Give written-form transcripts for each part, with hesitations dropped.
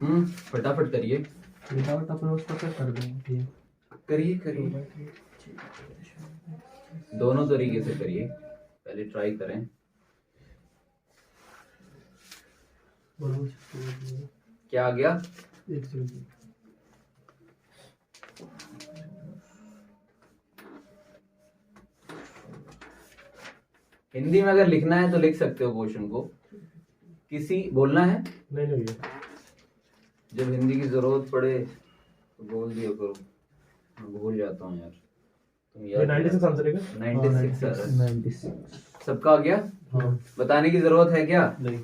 फटाफट करिए विदाउट अपन उसको क्या कर देंगे। करिए करिए, दोनों तरीके से करिए, पहले ट्राई करें। क्या आ गया? एक सेकंड। हिंदी में अगर लिखना है तो लिख सकते हो क्वेश्चन को, किसी बोलना है नहीं नहीं भैया, जब हिंदी की जरूरत पड़े तो बोल दिया करो, मैं भूल जाता हूँ यार। तुम ये याद 96 आंसर है क्या? 96 आ रहा है। 96 सबका आ गया? हाँ। बताने की जरूरत है क्या? नहीं,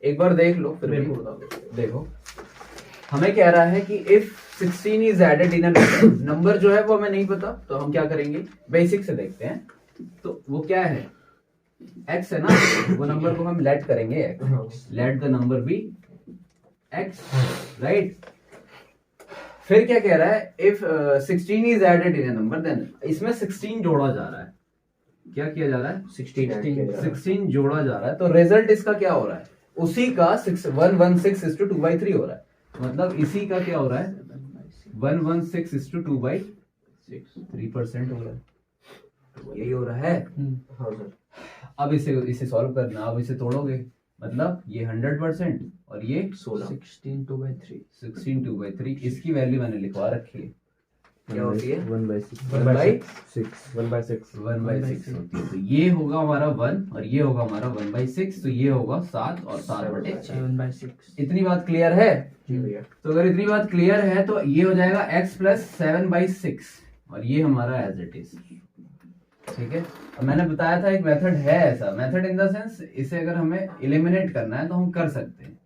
एक बार देख लो फिर मेरे भी। को बता दो। देखो, हमें कह रहा है कि if 16 is added in number जो है वो हमें नहीं पता, तो हम क्या करेंगे, बेसिक से देखते हैं। तो वो क्या है, x है ना, वो नंबर को हम लेट करेंगे x, let the number be x, right. फिर क्या कह रहा है, if 16 is added in number then इसमें 16 जोड़ा जा रहा है। क्या किया जा रहा है? 16 जोड़ा जा रहा है। तो रिजल्ट इसका क्या हो रहा है, उसी का 116:2/3 हो रहा है। मतलब इसी का क्या हो रहा है, 116:2/3% हो रहा है। यही हो रहा है। हाँ सर। अब इसे सॉल्व करना, अब इसे तोड़ोगे, मतलब ये 100% और ये 16/2/3। 16/2/3। इसकी वैल्यू मैंने लिखवा रखी है, क्या होती है? 1/6 होती है। तो ये होगा हमारा 1 और ये होगा हमारा 1/6, तो ये होगा 7 और 7/6। 7/6। इतनी बात क्लियर है? जी भैया। तो अगर इतनी बात क्लियर है तो ये हो जाएगा x + 7/6 और ये हमारा एज इट इज, ठीक है। अब मैंने बताया था एक मेथड है ऐसा, मेथड इन द सेंस इसे अगर हमें एलिमिनेट करना है तो हम कर सकते हैं,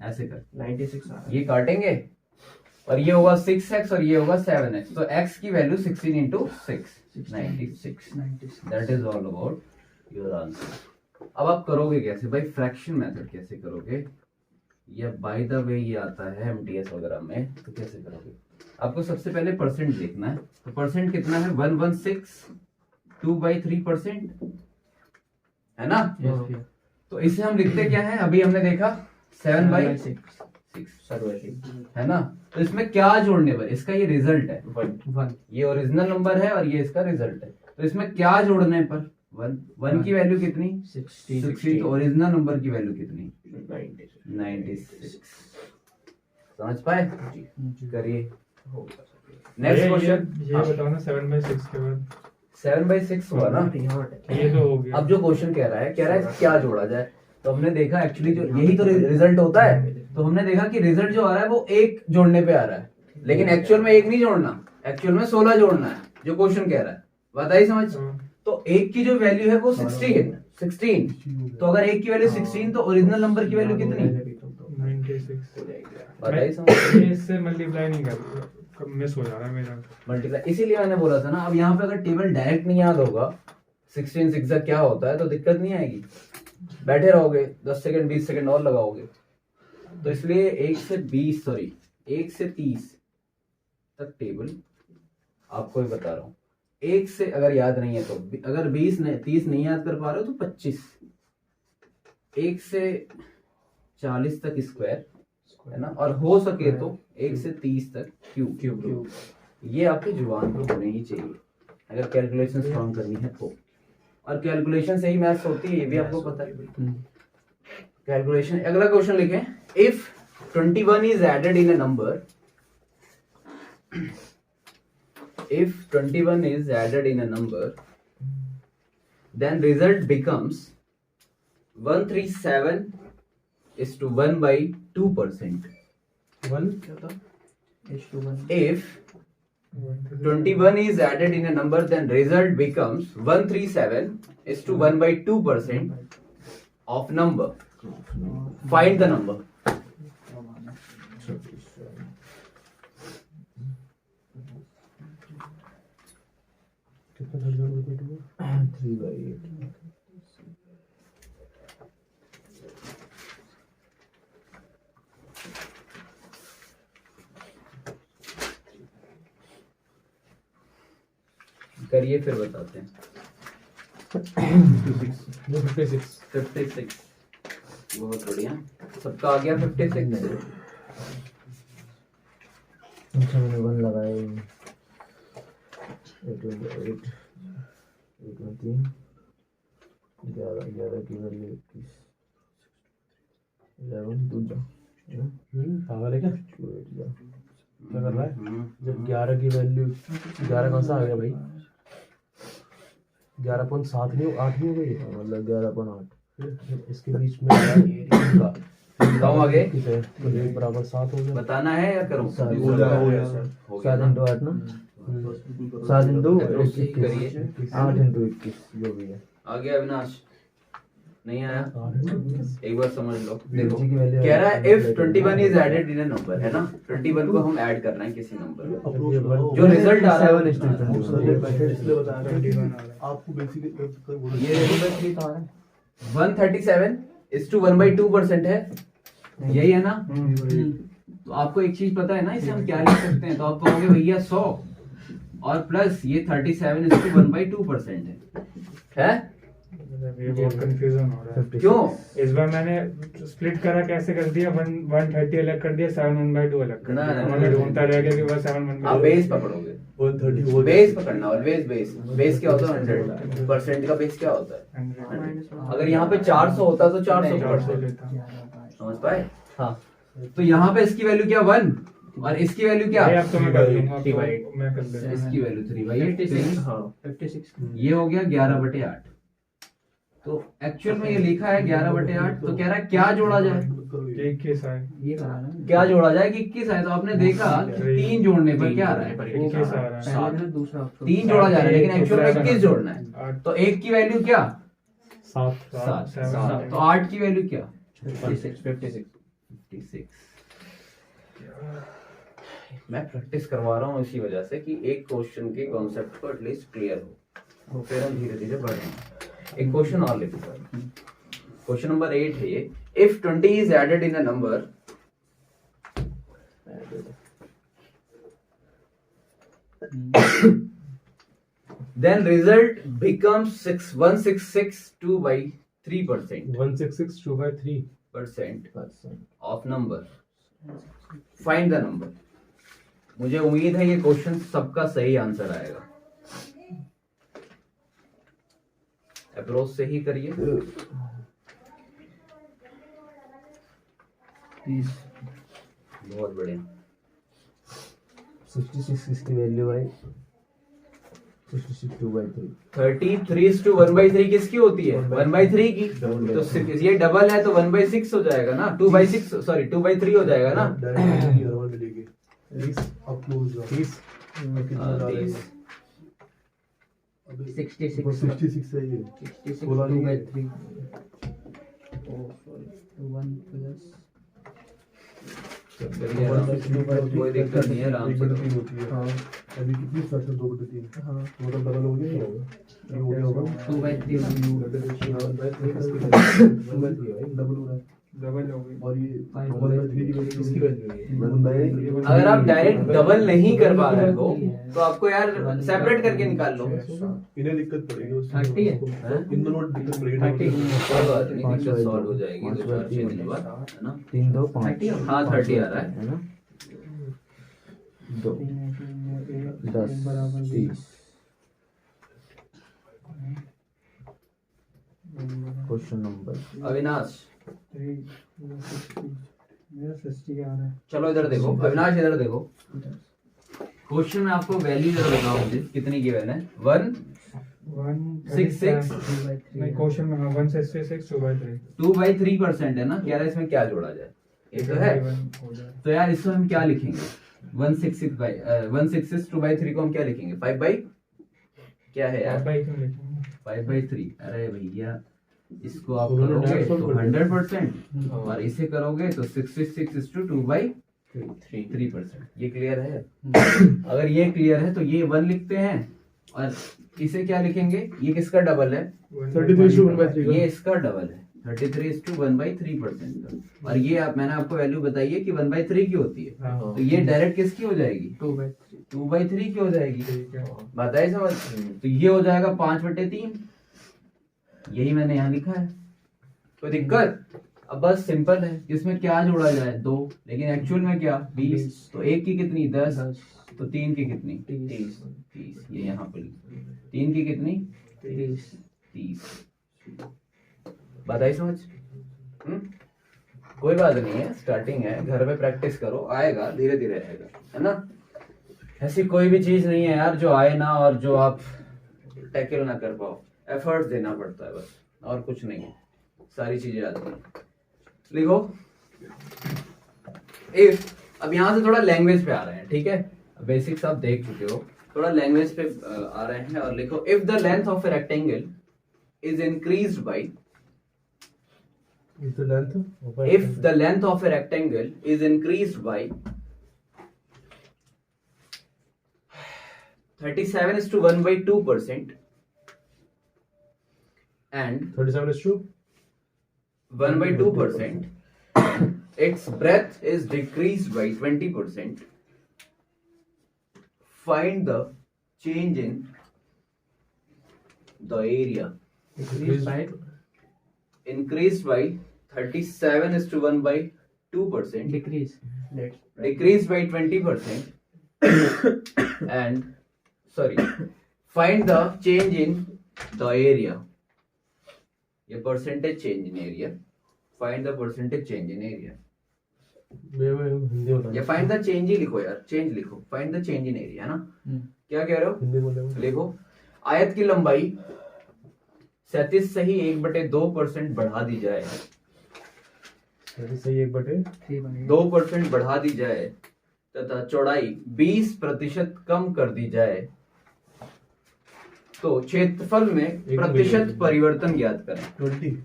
ऐसे कर 96 ये काटेंगे और ये होगा 6x और ये होगा 7x, तो x की value 16 × 6 96। That is all about your answer. अब आप करोगे कैसे भाई, फ्रैक्शन मेथड कैसे करोगे, या बाय द वे ये आता है एमटीएस वगैरह में, तो कैसे करोगे? आपको सबसे पहले परसेंट देखना है। तो परसेंट कितना है, 116/2/3% है ना। तो इसे हम लिखते क्या है, अभी हमने देखा 7/6 है ना। तो इसमें क्या जोड़ने पर, इसका ये रिजल्ट है 1, ये ओरिजिनल नंबर है और ये इसका रिजल्ट है। तो इसमें क्या जोड़ने पर 1 की वैल्यू कितनी, 60, तो ओरिजिनल नंबर की वैल्यू कितनी, 96। समझ पाए? करिए नेक्स्ट क्वेश्चन। ये बताओ ना 7/6 के बाद 7/6 हुआ ना, ये तो हो गया। अब जो क्वेश्चन कह रहा है क्या जोड़ा जाए, तो हमने देखा एक्चुअली जो यही तो रिजल्ट होता है। तो हमने देखा कि रिजल्ट जो आ रहा है वो एक जोड़ने पे आ रहा है, लेकिन एक्चुअल में एक नहीं जोड़ना, एक्चुअल में 16 जोड़ना है जो क्वेश्चन कह रहा है। बात आई समझ? तो एक की जो वैल्यू है वो 16, तो अगर एक की वैल्यू 16 तो ओरिजिनल नंबर की वैल्यू कितनी, 96। बात आई समझ? ये इससे मल्टीप्लाई नहीं कर, मिस हो जा रहा है मेरा मल्टीप्लाई, इसीलिए मैंने बोला था ना। अब यहाँ पे अगर टेबल डायरेक्ट नहीं याद होगा 16 6 क्या होता है तो दिक्कत नहीं आएगी, बैठे रहोगे 10 सेकंड 20 सेकंड और लगाओगे। तो इसलिए 1 से 30 तक टेबल आपको ही बता रहा हूँ। 1 से अगर याद नहीं है तो, अगर 30 नहीं याद कर पा रहे हो तो 25, 1 से 40 तक स्क्वायर है ना, और हो सके तो 1 से 30 तक क्यूब। ये आपकी जुबान पे होने ही चाहिए अगर कैलकुलेशन स्ट्रॉन्ग करनी है तो, और कैलकुलेशन से ही मैथ्स होती है, ये भी आपको पता है। कैलकुलेशन। अगला क्वेश्चन लिखें, if 21 is added in a number, if 21 is added in a number, then result becomes 137:1/2%. 1 क्या था? If 21 is added in a number, then result becomes 137:1/2% of number. Find the number. कितना 3/8। करिए फिर बताते हैं। 56। 56 बहुत बढ़िया, सबका आ गया 56। अच्छा मैंने 1 लगाया 8 में 3 11 की वैल्यू 21 11 दूसरा पागल है क्या? 2 8 जा क्या कर रहा है? जब 11 की वैल्यू 11 कहाँ से आ गया भाई? 11.7 नहीं 8 नहीं हो गई? मतलब 11.8 फिर इसके बीच में आया ये का बताओ आगे। किस है? तो 1 बराबर 7 हो गया। बताना है या करूं? सात हो गया ना? 7 इंटू 8 ना 7 इंटू Approach ही करिए। 8 इंटू 21 जो भी है आगे अविनाश नहीं आया, एक बार समझ लो। देखो की वैल्यू कह रहा है if 21 is added in a number, है ना? 21 को हम ऐड करना है किसी नंबर में, जो रिजल्ट आ रहा है वो 21 आ रहा है। आपको बेसिकली ये देखो 137 is to 1/2% है, यही है ना? तो आपको एक चीज पता है ना, इसे हम क्या लिख सकते हैं? तो आप कहोगे भैया 100 और प्लस ये 37 is to 1/2% है? ये बहुत कंफ्यूजन हो रहा है। क्यों? इस बार मैंने स्प्लिट करा, कैसे कर दिया? 130 अलग कर दिया, 7 1/2 अलग कर ना, दिया। ना, ना, मैं ना। ढूंढता रह गया कि बस 7 आप 1/2 बेस पकड़ोगे, 130 हो बेस पकड़ना, ऑलवेज बेस। बेस क्या होता है? 100% का बेस क्या होता है? अगर यहाँ पे 400 होता तो 400 लेता। समझ पाए? हाँ, तो यहाँ पे इसकी वैल्यू क्या 1 और इसकी वैल्यू क्या? भाई, अब तो मैं कर लूंगा, अब 3/8 तो मैं कर लेता। इसकी वैल्यू 3/8। हाँ 56 ये हो गया 11/8। तो एक्चुअल में ये लिखा है 11/8, तो कह रहा है क्या जोड़ा जाए? एक केस आए, ये करा ना क्या जोड़ा जाए कि 21 है? तो आपने देखा कि 3 जोड़ने पर क्या आ रहा है? 21 आ रहा है। पहले में दूसरा 3 जोड़ा जा रहा है, लेकिन एक्चुअल में 21 जोड़ना है। 8 तो 1 की वैल्यू क्या? 7 7। तो 8 की वैल्यू क्या? 56। मैं प्रैक्टिस करवा रहा हूँ इसी वजह से कि एक क्वेश्चन के कॉन्सेप्ट को एटलीस्ट क्लियर हो, तो फिर हम धीरे धीरे बढ़ेंगे। एक क्वेश्चन और लिखो। क्वेश्चन नंबर 8 है ये। If 20 is added in a number, then result becomes 166.2/3% 166 2/3 of number. Find the number. मुझे उम्मीद है ये क्वेश्चन सबका सही आंसर आएगा। अप्रोच से ही करिए। 30 बहुत बढ़िया। 66 इसकी वैल्यू भाई 66 2/3 33:1/3 किसकी होती है? 1/3 की। तो ये डबल है तो 1/6 हो जाएगा ना, 2/6 सॉरी 2/3 हो जाएगा ना। डायरेक्टली हर बार मिलेगी 30 अब क्लोज 30 30। 66 है ये 66 बोला नहीं है। 2/3 1 प्लस कोई दिक्कत नहीं है, आराम से। 1/3 होती है। हाँ अभी कितनी फ्रैक्शन 2/3 हाँ मतलब डबल हो गया, ये हो गया होगा 2/3 डबल हो रहा है। डबल हो गई। और ये 1/3 की वैल्यू इसकी वैल्यू है अगर आप डायरेक्ट डबल नहीं कर पा रहे हो तो आपको यार सेपरेट करके निकाल लो। इन्हें दिक्कत पड़ेगी उससे। 30 है? इन दोनों में दिक्कत पड़ेगी 30 कोई बात नहीं, दिक्कत सॉल्व हो जाएगी 2-4-6 दिन बाद, है ना? 3 2 5 हाँ 30 आ रहा है। है ना 2 10 30 क्वेश्चन नंबर अविनाश मेरा 60 का आ रहा है। चलो इधर देखो, अविनाश इधर देखो। क्वेश्चन में आपको वैल्यू जरा बताओ मुझे, कितनी गिवन है? 166 नहीं, क्वेश्चन में 166 2/3 2/3% है ना। कह रहा है इसमें क्या जोड़ा जाए? ये तो है। हो जाए। तो यार इसको हम क्या लिखेंगे? 166 2/3 को हम क्या लिखेंगे? 5 क्या है यार? 5 क्यों लिखेंगे? 5/3। अरे भैया इसको आप उन्होंने करोगे डायरेक्ट तो solve कर 100% और इसे करोगे तो 66:2/3%। ये क्लियर है? अगर ये क्लियर है तो ये 1 लिखते हैं और इसे क्या लिखेंगे? ये किसका डबल है? 33:1/3 ये इसका डबल है 33:1/3% का। और ये मैंने आपको वैल्यू बताई है कि 1/3 की होती है। हाँ, तो ये डायरेक्ट किसकी हो जाएगी? 2/3 2/3 की हो जाएगी। ठीक है। बात आई समझ? तो ये हो जाएगा 5/3। यही मैंने यहाँ लिखा है। कोई दिक्कत? अब बस सिंपल है, इसमें क्या जोड़ा जाए 2, लेकिन एक्चुअल में क्या 20, तो 1 की कितनी 10, तो 3 की कितनी 30, ये यहाँ पे 3 की कितनी 30। बात आई समझ? कोई बात नहीं है, स्टार्टिंग है, घर में प्रैक्टिस करो, आएगा धीरे धीरे आएगा, है ना। ऐसी कोई भी चीज नहीं है यार जो आए ना और जो आप टैकल ना कर पाओ, एफर्ट देना पड़ता है बस, और कुछ नहीं है, सारी चीजें आती हैं। लिखो इफ, अब यहाँ से थोड़ा लैंग्वेज पे आ रहे हैं, ठीक है, बेसिक्स आप देख चुके हो, थोड़ा लैंग्वेज पे आ रहे हैं, और लिखो if the length of a rectangle is increased by, Is the length? if the length of a rectangle is increased by 37:1/2% and 37:1/2%. 1/2%, its breadth is decreased by 20%. Find the change in the area. Increased by 37:1/2%. Decreased by 20%. And find the change in the area. ये percentage change in area. Find the percentage change in area. Hindi बता या find the change ही लिखो यार, change लिखो, find the change in area, है ना। क्या कह रहे हो? हिंदी बोले लिखो आयत की लंबाई 37 से ही 1/2% बढ़ा दी जाए, सही 2% बढ़ा दी जाए तथा चौड़ाई 20% कम कर दी जाए, तो क्षेत्रफल में प्रतिशत परिवर्तन ज्ञात करें। 20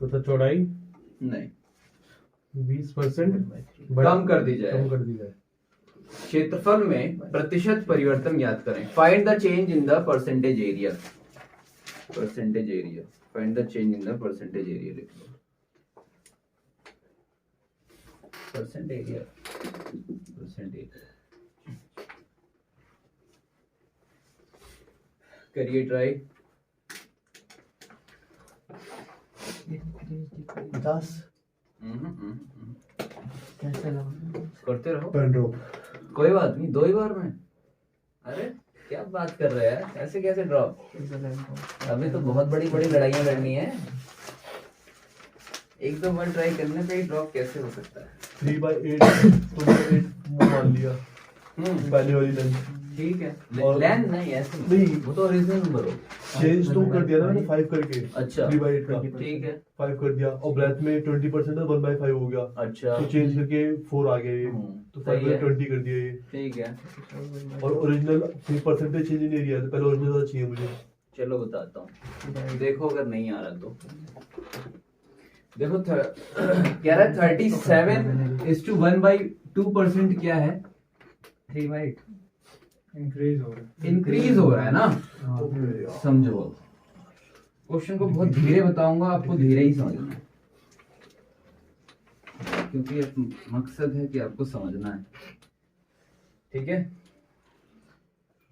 तो चौड़ाई नहीं, 20% कम कर दी जाए, क्षेत्रफल में प्रतिशत परिवर्तन ज्ञात करें। Find the change in the percentage area. Percentage area, find the change in the percentage area लिख लो। परसेंट एरिया, करिए ट्राई। 10 करते रहो, पेन ड्रॉप कोई बात नहीं, 2 ही बार में। अरे क्या बात कर रहे हैं, ऐसे कैसे ड्रॉप? अभी तो बहुत बड़ी बड़ी लड़ाइयां लड़नी है, 1-2 बार ट्राई करने पे ही ड्रॉप कैसे हो सकता है? 3/8 तो 8 मान लिया पहले वाली लेंथ। ठीक है, और- लेंथ नहीं ऐसे नहीं। वो तो ओरिजिनल नंबर हो। चेंज तो कर दिया ना मैंने 5 करके। अच्छा 3/8 का ठीक है, 5 कर दिया, और ब्रेथ में 20% है 1/5 हो गया, अच्छा तो चेंज करके 4 आ गया ये, तो सही 5 है। 20 कर दिया ये। ठीक है, और ओरिजिनल 3% चेंज नहीं एरिया, तो पहले ओरिजिनल चाहिए मुझे। चलो बताता हूँ, देखो अगर नहीं आ रहा तो देखो कह रहा है 37:1/2% क्या है? 3/8 इंक्रीज हो रहा है। इंक्रीज हो रहा है ना। समझो, क्वेश्चन को बहुत धीरे बताऊंगा, आपको धीरे ही समझना है, क्योंकि मकसद है कि आपको समझना है। ठीक है,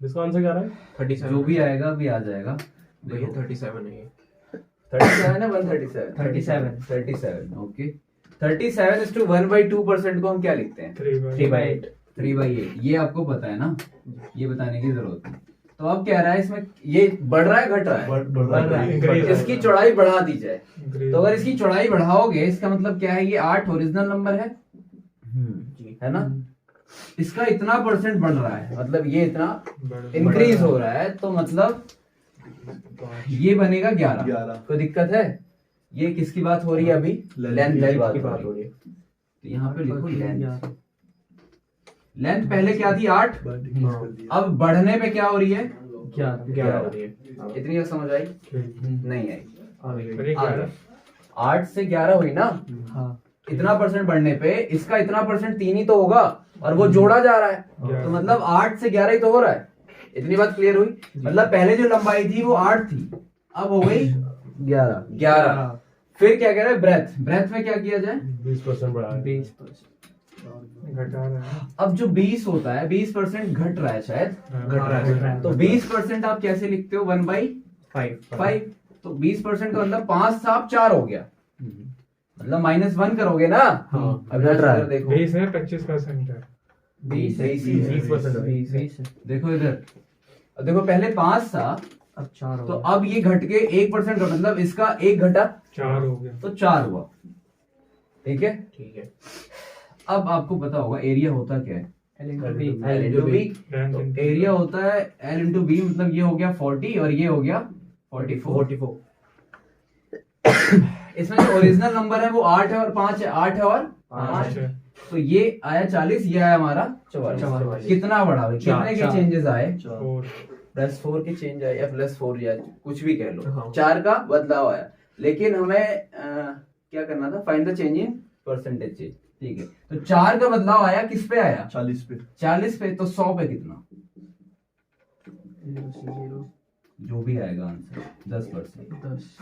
इसका आंसर क्या रहा है? 37 जो भी आएगा अभी आ जाएगा। भैया 37 है ये 37 है 137 37 ओके। 37:1/2% को हम क्या लिखते हैं? 3/8 3/8। ये आपको पता है ना, ये बताने की जरूरत नहीं। तो अब कह रहा है इसमें ये बढ़ रहा है घट रहा है? बढ़ रहा है। Increase इसकी चौड़ाई बढ़ा दी जाए, Increase तो अगर इसकी चौड़ाई बढ़ाओगे इसका मतलब क्या है? ये 8 ओरिजिनल नंबर है ना, इसका इतना % बढ़ रहा है, मतलब ये इतना इंक्रीज हो रहा है, तो मतलब ये बनेगा 11। 11। कोई दिक्कत है? ये किसकी बात हो रही है अभी? लेंथ की बात हो रही है। है तो यहाँ पे लिखो लेंथ। लेंथ पहले क्या थी? 8। अब बढ़ने पे क्या हो रही है? 11 हो रही है। इतनी बात समझ आई? नहीं आई। अरे 11 8 से 11 हुई ना, इतना % बढ़ने पे इसका इतना % 3 ही तो होगा, और वो जोड़ा जा रहा है, तो मतलब 8 से 11 ही तो हो रहा है। इतनी बात क्लियर हुई? मतलब पहले जो लंबाई थी वो 8 थी, अब हो गई 11। फिर क्या कह रहा है? ब्रेथ। ब्रेथ में क्या किया जाए? 20% बढ़ा है। 20% घटा रहा है। अब जो 20 होता है 20% घट रहा है, शायद घट रहा है। तो 20% आप कैसे लिखते हो? 1/5। तो 20% का मतलब 5 से आप 4 हो गया, मतलब -1 करोगे ना। हाँ, अब घट रहा है। इधर देखो, 20 में 25% है। 20% देखो इधर, अब देखो पहले 5 था, अब 4 तो अब ये घट के 1% का मतलब इसका 1 घटा 4 हो गया। तो 4 हुआ। ठीक है, ठीक है। अब आपको पता होगा एरिया होता क्या है, L into B। L into B। Length तो into एरिया होता है L into B, मतलब ये हो गया 40 और ये हो गया 44। 44। इसमें जो ओरिजिनल नंबर है वो 8 है और 5 है, 8 है और 5। अच्छा। तो ये आया 40, ये आया हमारा 44। 44। कितना बढ़ा भाई, कितने के चार। चेंजेस आए? 4 +4 के चेंज आए या +4 या कुछ भी कह लो, हाँ। 4 का बदलाव आया। लेकिन हमें क्या करना था, find the change in percentage change. ठीक है, तो 4 का बदलाव आया, किस पे आया? 40 पे। 40 पे, तो 100 पे कितना? 0 जो भी आएगा आंसर 10%। 10।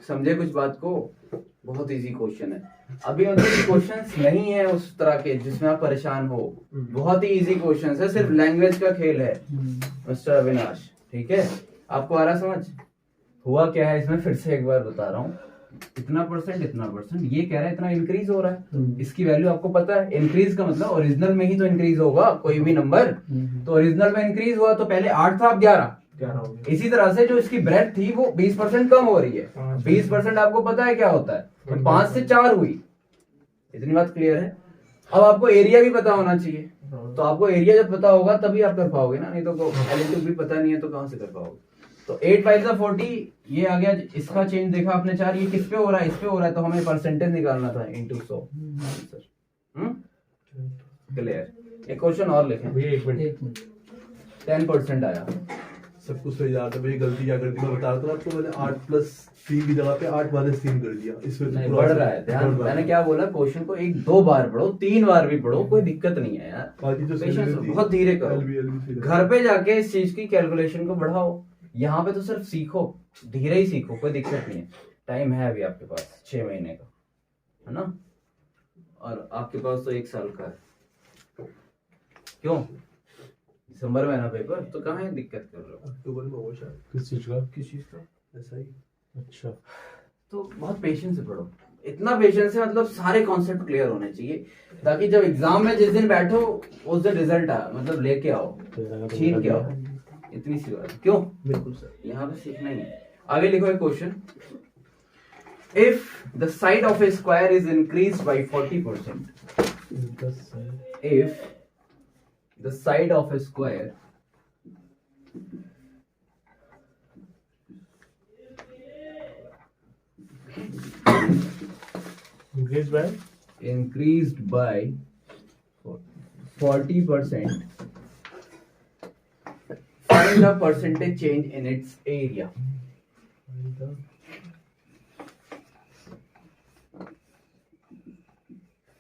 समझे कुछ बात को? बहुत इजी क्वेश्चन है। अभी मतलब क्वेश्चंस नहीं है उस तरह के जिसमें आप परेशान हो, बहुत ही इजी क्वेश्चंस है, सिर्फ लैंग्वेज का खेल है मिस्टर अविनाश। ठीक है, आपको आ रहा समझ? हुआ क्या है इसमें, फिर से एक बार बता रहा हूँ। इतना परसेंट, ये कह रहा है इतना इंक्रीज हो रहा है। इसकी वैल्यू आपको पता है, इंक्रीज का मतलब ओरिजिनल में ही तो इंक्रीज होगा कोई भी नंबर। तो ओरिजिनल में इंक्रीज हुआ तो पहले 8 था, अब 11। 11 हो गया। इसी तरह से जो इसकी ब्रेथ थी वो 20% कम हो रही है। 20% आपको पता है क्या होता है, तो 5 से 4 हुई। इतनी बात क्लियर है। अब आपको एरिया भी पता होना चाहिए, तो आपको एरिया जब पता होगा तभी आप कर पाओगे ना, नहीं तो एलिमेंट भी पता नहीं है तो कहां से कर पाओगे। तो 8 5 40, ये आ गया। इसका चेंज देखा आपने 4, ये किस पे हो रहा है? इस पे हो रहा है, तो हमें परसेंटेज निकालना था इनटू 100 आंसर। क्लियर? एक क्वेश्चन और लिखें। भैया 1 मिनट। 10% आया। सब कुछ सही जाता है। मेरी गलती क्या कर दी मैं बता रहा था आपको, मैंने 8+3 की जगह पे 8-3 कर दिया। इसमें नहीं, बढ़ रहा है ध्यान। मैंने क्या बोला, क्वेश्चन को 1-2 बार पढ़ो, 3 बार भी पढ़ो, कोई दिक्कत नहीं है यार। बाकी जो Patience बहुत धीरे करो। घर पे जाके इस चीज की कैलकुलेशन को बढ़ाओ, यहाँ पे तो सिर्फ सीखो, धीरे ही सीखो, कोई दिक्कत नहीं है। टाइम है अभी आपके पास 6 महीने का, है ना? और आपके पास तो 1 साल का है। क्यों? दिसंबर में है ना पेपर, तो कहाँ है दिक्कत कर रहे हो? अक्टूबर में हो शायद। किस चीज का? किस चीज का? ऐसा ही। अच्छा, तो बहुत पेशेंस से पढ़ो। इतना पेशेंस से मतलब सारे कॉन्सेप्ट क्लियर होने चाहिए, ताकि जब एग्जाम में जिस दिन बैठो उस दिन रिजल्ट आ, मतलब लेके आओ, छीन के आओ। इतनी सी बात। क्यों? बिल्कुल सर। यहाँ पे सीखना ही है। आगे लिखो एक question. If the side of A square is increase by 40%, if the side of a square increased by 40%, find the percentage change in its area.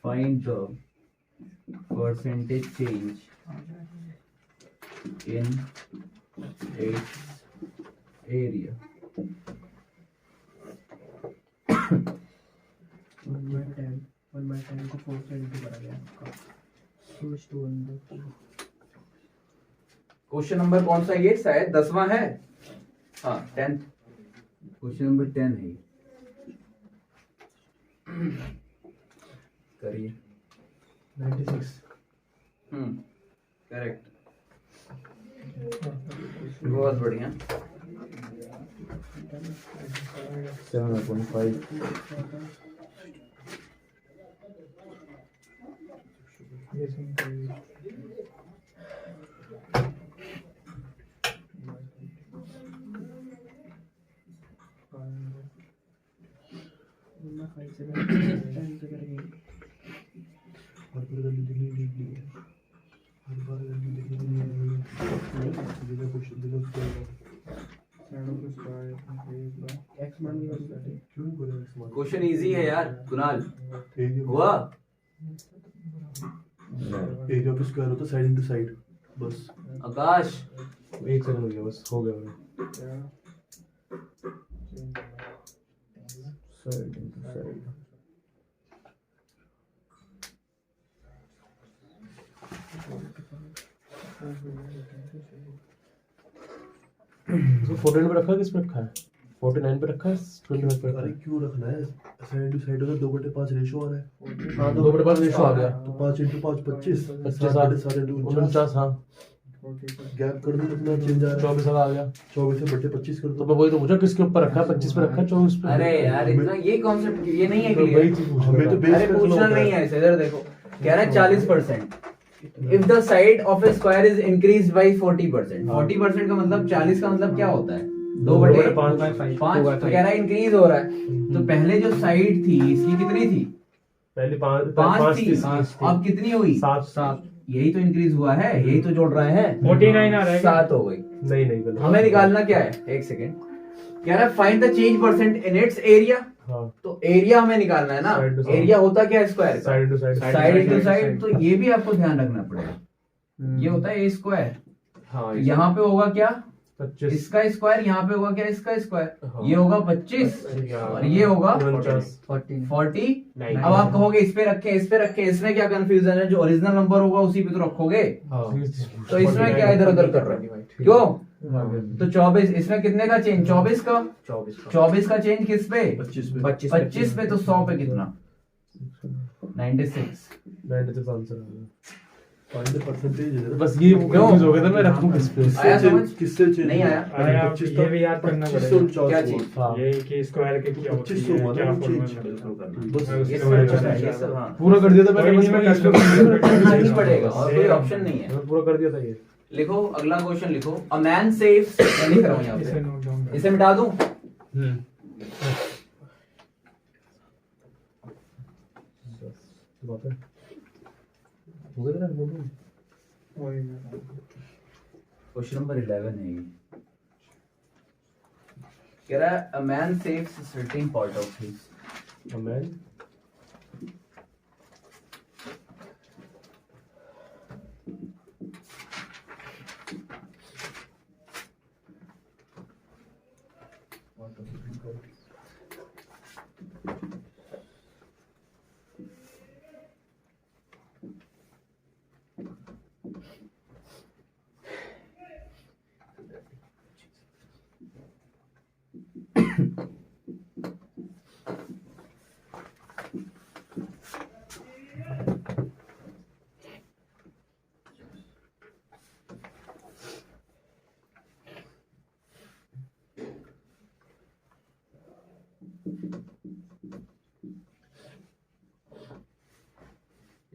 Find the percentage change in its area. 1/10 को 4 से into करा गया आपका 2:1। Question number कौन सा ये? शायद 10वां है। हाँ, 10th क्वेश्चन नंबर 10 है ये। करिए। 96। करेक्ट, बहुत बढ़िया। 7.5। क्वेश्चन इजी है यार कुणाल, हुआ? एरिया ऑफ स्क्वायर होता है साइड इनटू साइड, बस। आकाश, 1 सेकंड हो गया, बस हो गया। इसको फोटो में रखा है, किस पे रखा है? 49 पे रखा है, 25 पे रखा अरे है। क्यों रखना है, साइड टू साइड होगा 2/5 रेशो आ रहा है। हाँ, 2/5 रेशो आ गया। तो 5 × 5 25, 25 7/7 49, 49, हाँ गैप कर दो कितना चेंज आ रहा है, 24 आ गया। 24 से 25 कर तो दो। मैं वही तो पूछा किसके ऊपर रखा है, 25 पे रखा है, 24 पे। अरे यार इतना ये कॉन्सेप्ट ये नहीं है तो वही क्लियर। चीज पूछ हमें रहा तो था। बेस अरे पे पूछना चलना नहीं होता है इसे, इधर देखो कह रहा है 40%। If the side of A square is increase by 40%, 40% का मतलब 40 का मतलब क्या होता है, 2/5, 5 तो कह रहा है इंक्रीज हो रहा है। तो पहले जो साइड थी इसकी कितनी थी, पहले 5 5 थी, थी। अब कितनी हुई, 7 यही तो इंक्रीज हुआ है, यही तो जोड़ रहे हैं, 49 आ रहा है क्या? 7 हो गई। नहीं गलत। हमें निकालना क्या है, एक सेकेंड, कह रहा है find the change percent in its area. हाँ, तो एरिया हमें निकालना है ना, Side to side. एरिया होता क्या है स्क्वायर का, side to side. Side into side, तो ये भी आपको ध्यान रखना पड़ेगा। ये होता है ए स्क्वायर, हाँ, यहाँ पे होगा क्या 25, इसका स्क्वायर, यहाँ पे होगा क्या इसका स्क्वायर, हाँ। ये होगा 25 और ये होगा 49। 40। नहीं। अब आप कहोगे इस पे रखे इस पे रखे, इसमें क्या कंफ्यूजन है, जो ओरिजिनल नंबर होगा उसी पे तो रखोगे, तो इसमें क्या इधर उधर कर रहे हो क्यों। तो 24 इसमें कितने का चेंज, 24 का 24 का चेंज किस पे, 25 पे। 25 पे, तो 100 पे कितना 96। 96 आंसर आ गया। फाइंड द परसेंटेज है ना। बस ये कंफ्यूज हो गया था, मैं रखूं किस पे। आया समझ? किससे चेंज नहीं आया? अरे आप ये भी याद करना 25 पड़ेगा। क्या चीज? हाँ, ये कि स्क्वायर के क्या होती 25 है, हुआ क्या ना फॉर्मूला चेंज है। बिल्कुल करना। बस बस ये उसके सब बारे में अच्छा है, सोचा ये था। सब हाँ पूरा कर दिया था कोई मैंने, नहीं, बस मैं वही कर लूंगा। करना ही पड़ेगा और कोई ऑप्शन नहीं है। मैंने पूरा कर दिया था ये। लिखो अगला क्वेश्चन लिखो, अ मैन सेव्स, मैं लिख रहा हूँ यहाँ इसे पे, नोट डाउन इसे मिटा दूं, बात है हो गया ना बोलो। क्वेश्चन नंबर 11 है ये, कह रहा है a man saves certain part of his, man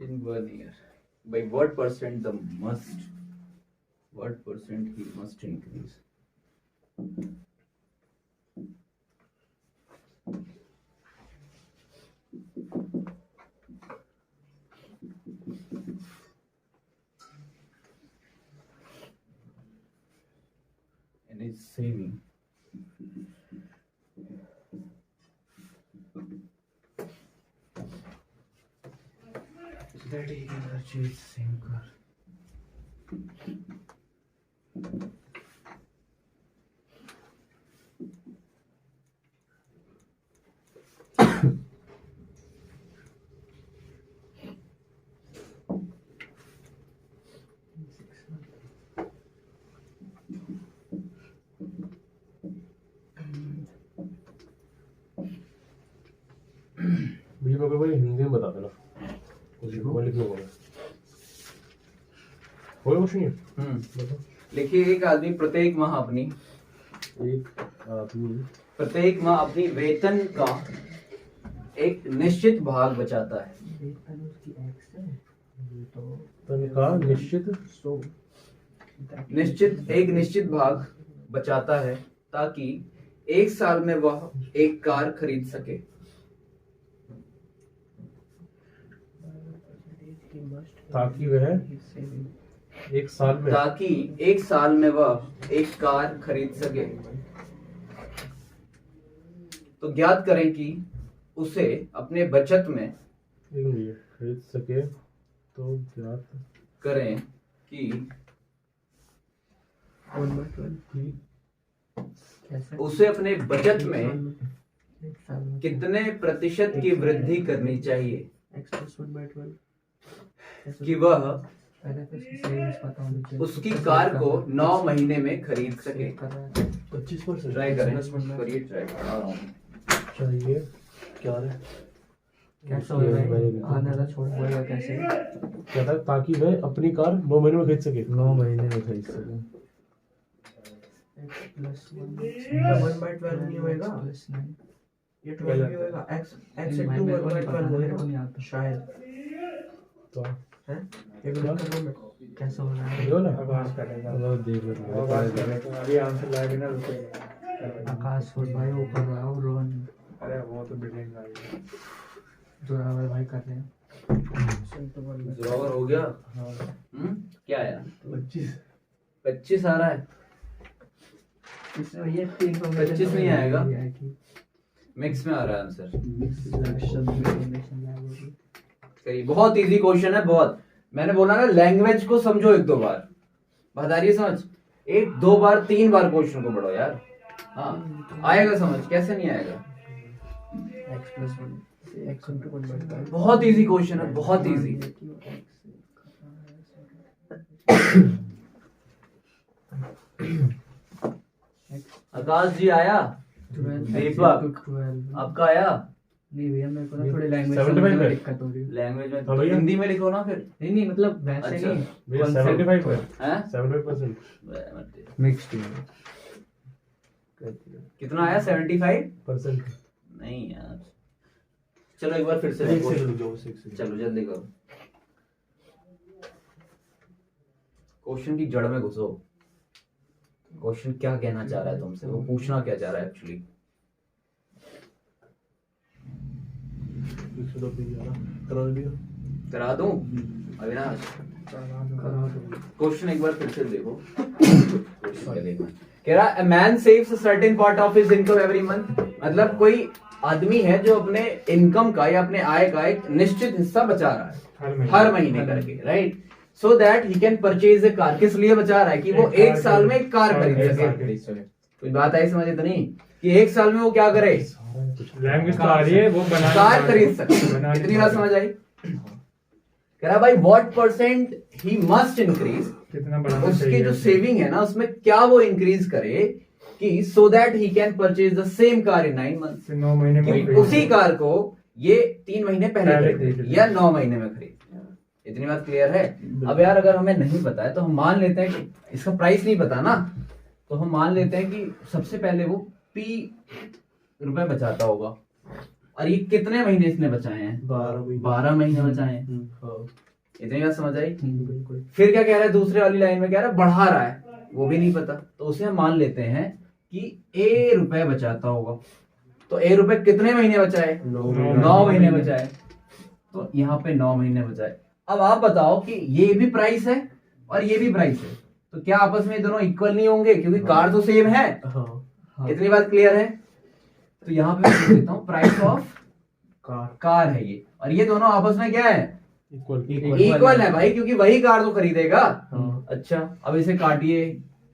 in 1 year by what percent the must, what percent he must increase. And is saving. That he can achieve same car. मुझे मेरे को हिंदी में बता देना, कुछ मैं लिख लूंगा। कोई कुछ नहीं है, बताओ। लिखिए एक आदमी प्रत्येक माह अपनी वेतन का एक निश्चित भाग बचाता है, तनख्वाह निश्चित भाग बचाता है ताकि एक साल में वह एक कार खरीद सके। ताकि वह एक साल में वह एक कार खरीद सके। तो ज्ञात करें कि उसे अपने बचत में खरीद सके, तो ज्ञात करें कि उसे अपने बचत में कितने प्रतिशत की वृद्धि करनी चाहिए कि वह पहले तो इसकी सेविंग्स पता होनी चाहिए। उसकी कार को 9 महीने में खरीद सके। कर रहा है 25%। ट्राई करें, करिए ट्राई करा रहा हूँ। चाहिए क्या है? कैसे ये होगा मैंने भी आने वाला छोड़ बोलेगा कैसे क्या था, ताकि मैं अपनी कार 9 महीने में खरीद सके। 9 महीने में खरीद सके। +1 1/12 नहीं होएगा? +9 ये 12 भी होएगा। x into 1/12 होएगा शायद। तो ये गलत कर रहा हूं मैं। कैसे हो रहा है? देखो ना, आवाज करेगा, चलो देख लो। आवाज करेगा। अभी आंसर लाएगा ना, रुको। आकाश फुट भाई ऊपर रहा और रोहन अरे वो तो बिल्डिंग आई है। जोरावर भाई कर रहे हैं। जोरावर हो गया। क्या आया? 25 आ रहा है। इसमें ये 3 25 नहीं आएगा। मिक्स में आ रहा है आंसर। करिए, बहुत इजी क्वेश्चन है, बहुत। मैंने बोला ना, लैंग्वेज को समझो 1-2 बार, बात आ रही है समझ? 1-2 बार 3 बार क्वेश्चन को पढ़ो यार। हाँ, आएगा समझ, कैसे नहीं आएगा? x into 1/12 बहुत इजी क्वेश्चन है, बहुत इजी। आकाश जी आया? दीपक, 12 आपका आया? नहीं भैया मेरे को ना थोड़ी लैंग्वेज 75 में में दिक्कत हो रही है। लैंग्वेज में हाँ तो भैया। हिंदी में लिखो ना फिर। नहीं मतलब वैसे अच्छा। नहीं भैया concept 75 है, हैं? 75%। मिक्स्ड कितना आया? 75? % नहीं यार, चलो एक बार फिर से एक देखो। सेकंड रुक जाओ, एक सेकंड। चलो जल्दी करो, क्वेश्चन की जड़ में घुसो। क्वेश्चन क्या कहना चाह रहा है तुमसे, वो पूछना क्या चाह रहा है एक्चुअली। 190 करा दिया। करा दूं अविनाश? क्वेश्चन एक बार फिर से देखो। कह रहा a man saves a certain part of his income every month। मतलब कोई आदमी है जो अपने इनकम का या अपने आय का एक निश्चित हिस्सा बचा रहा है हर महीने करके, right? So that he can purchase a car. किस लिए बचा रहा है? कि वो 1 साल में एक कार खरीद सके। कोई बात आई समझ इतनी कि 1 साल में वो क्या करे? लैंग्वेज तो आ रही है, वो बना कार खरीद सके। इतनी बात समझ आई? कह रहा भाई what percent he must increase, कितना बढ़ाना उसकी चाहिए जो सेविंग है ना उसमें क्या वो इंक्रीज करे कि so that he can purchase the same car in 9 months. 9 महीने में कि उसी कार को ये 3 महीने पहले पहले खरीदे खरीद या 9 महीने में खरीद। इतनी बात क्लियर है? अब यार अगर हमें नहीं पता है तो हम मान लेते हैं कि इसका प्राइस नहीं पता ना, तो हम मान लेते हैं कि सबसे पहले वो P रुपए बचाता होगा। और ये कितने महीने इसने बचाए हैं? 12 महीने बचाए हैं। इतनी बात समझ आई? फिर क्या कह रहा है दूसरे वाली लाइन में? कह रहा है बढ़ा रहा है, वो भी नहीं पता, तो उसे हम मान लेते हैं कि A रुपए बचाता होगा। तो A रुपए कितने महीने बचाए? 9 महीने बचाए। तो यहाँ पे 9 महीने बचाए। अब आप बताओ कि ये भी प्राइस है और ये भी प्राइस है, तो क्या आपस में दोनों इक्वल नहीं होंगे? क्योंकि कार तो सेम है। इतनी बात क्लियर है? तो यहाँ पे मैं देता हूँ प्राइस ऑफ कार है ये, और ये दोनों आपस में क्या है? इक्वल है भाई, क्योंकि वही कार तो खरीदेगा। अच्छा, अब इसे काटिए,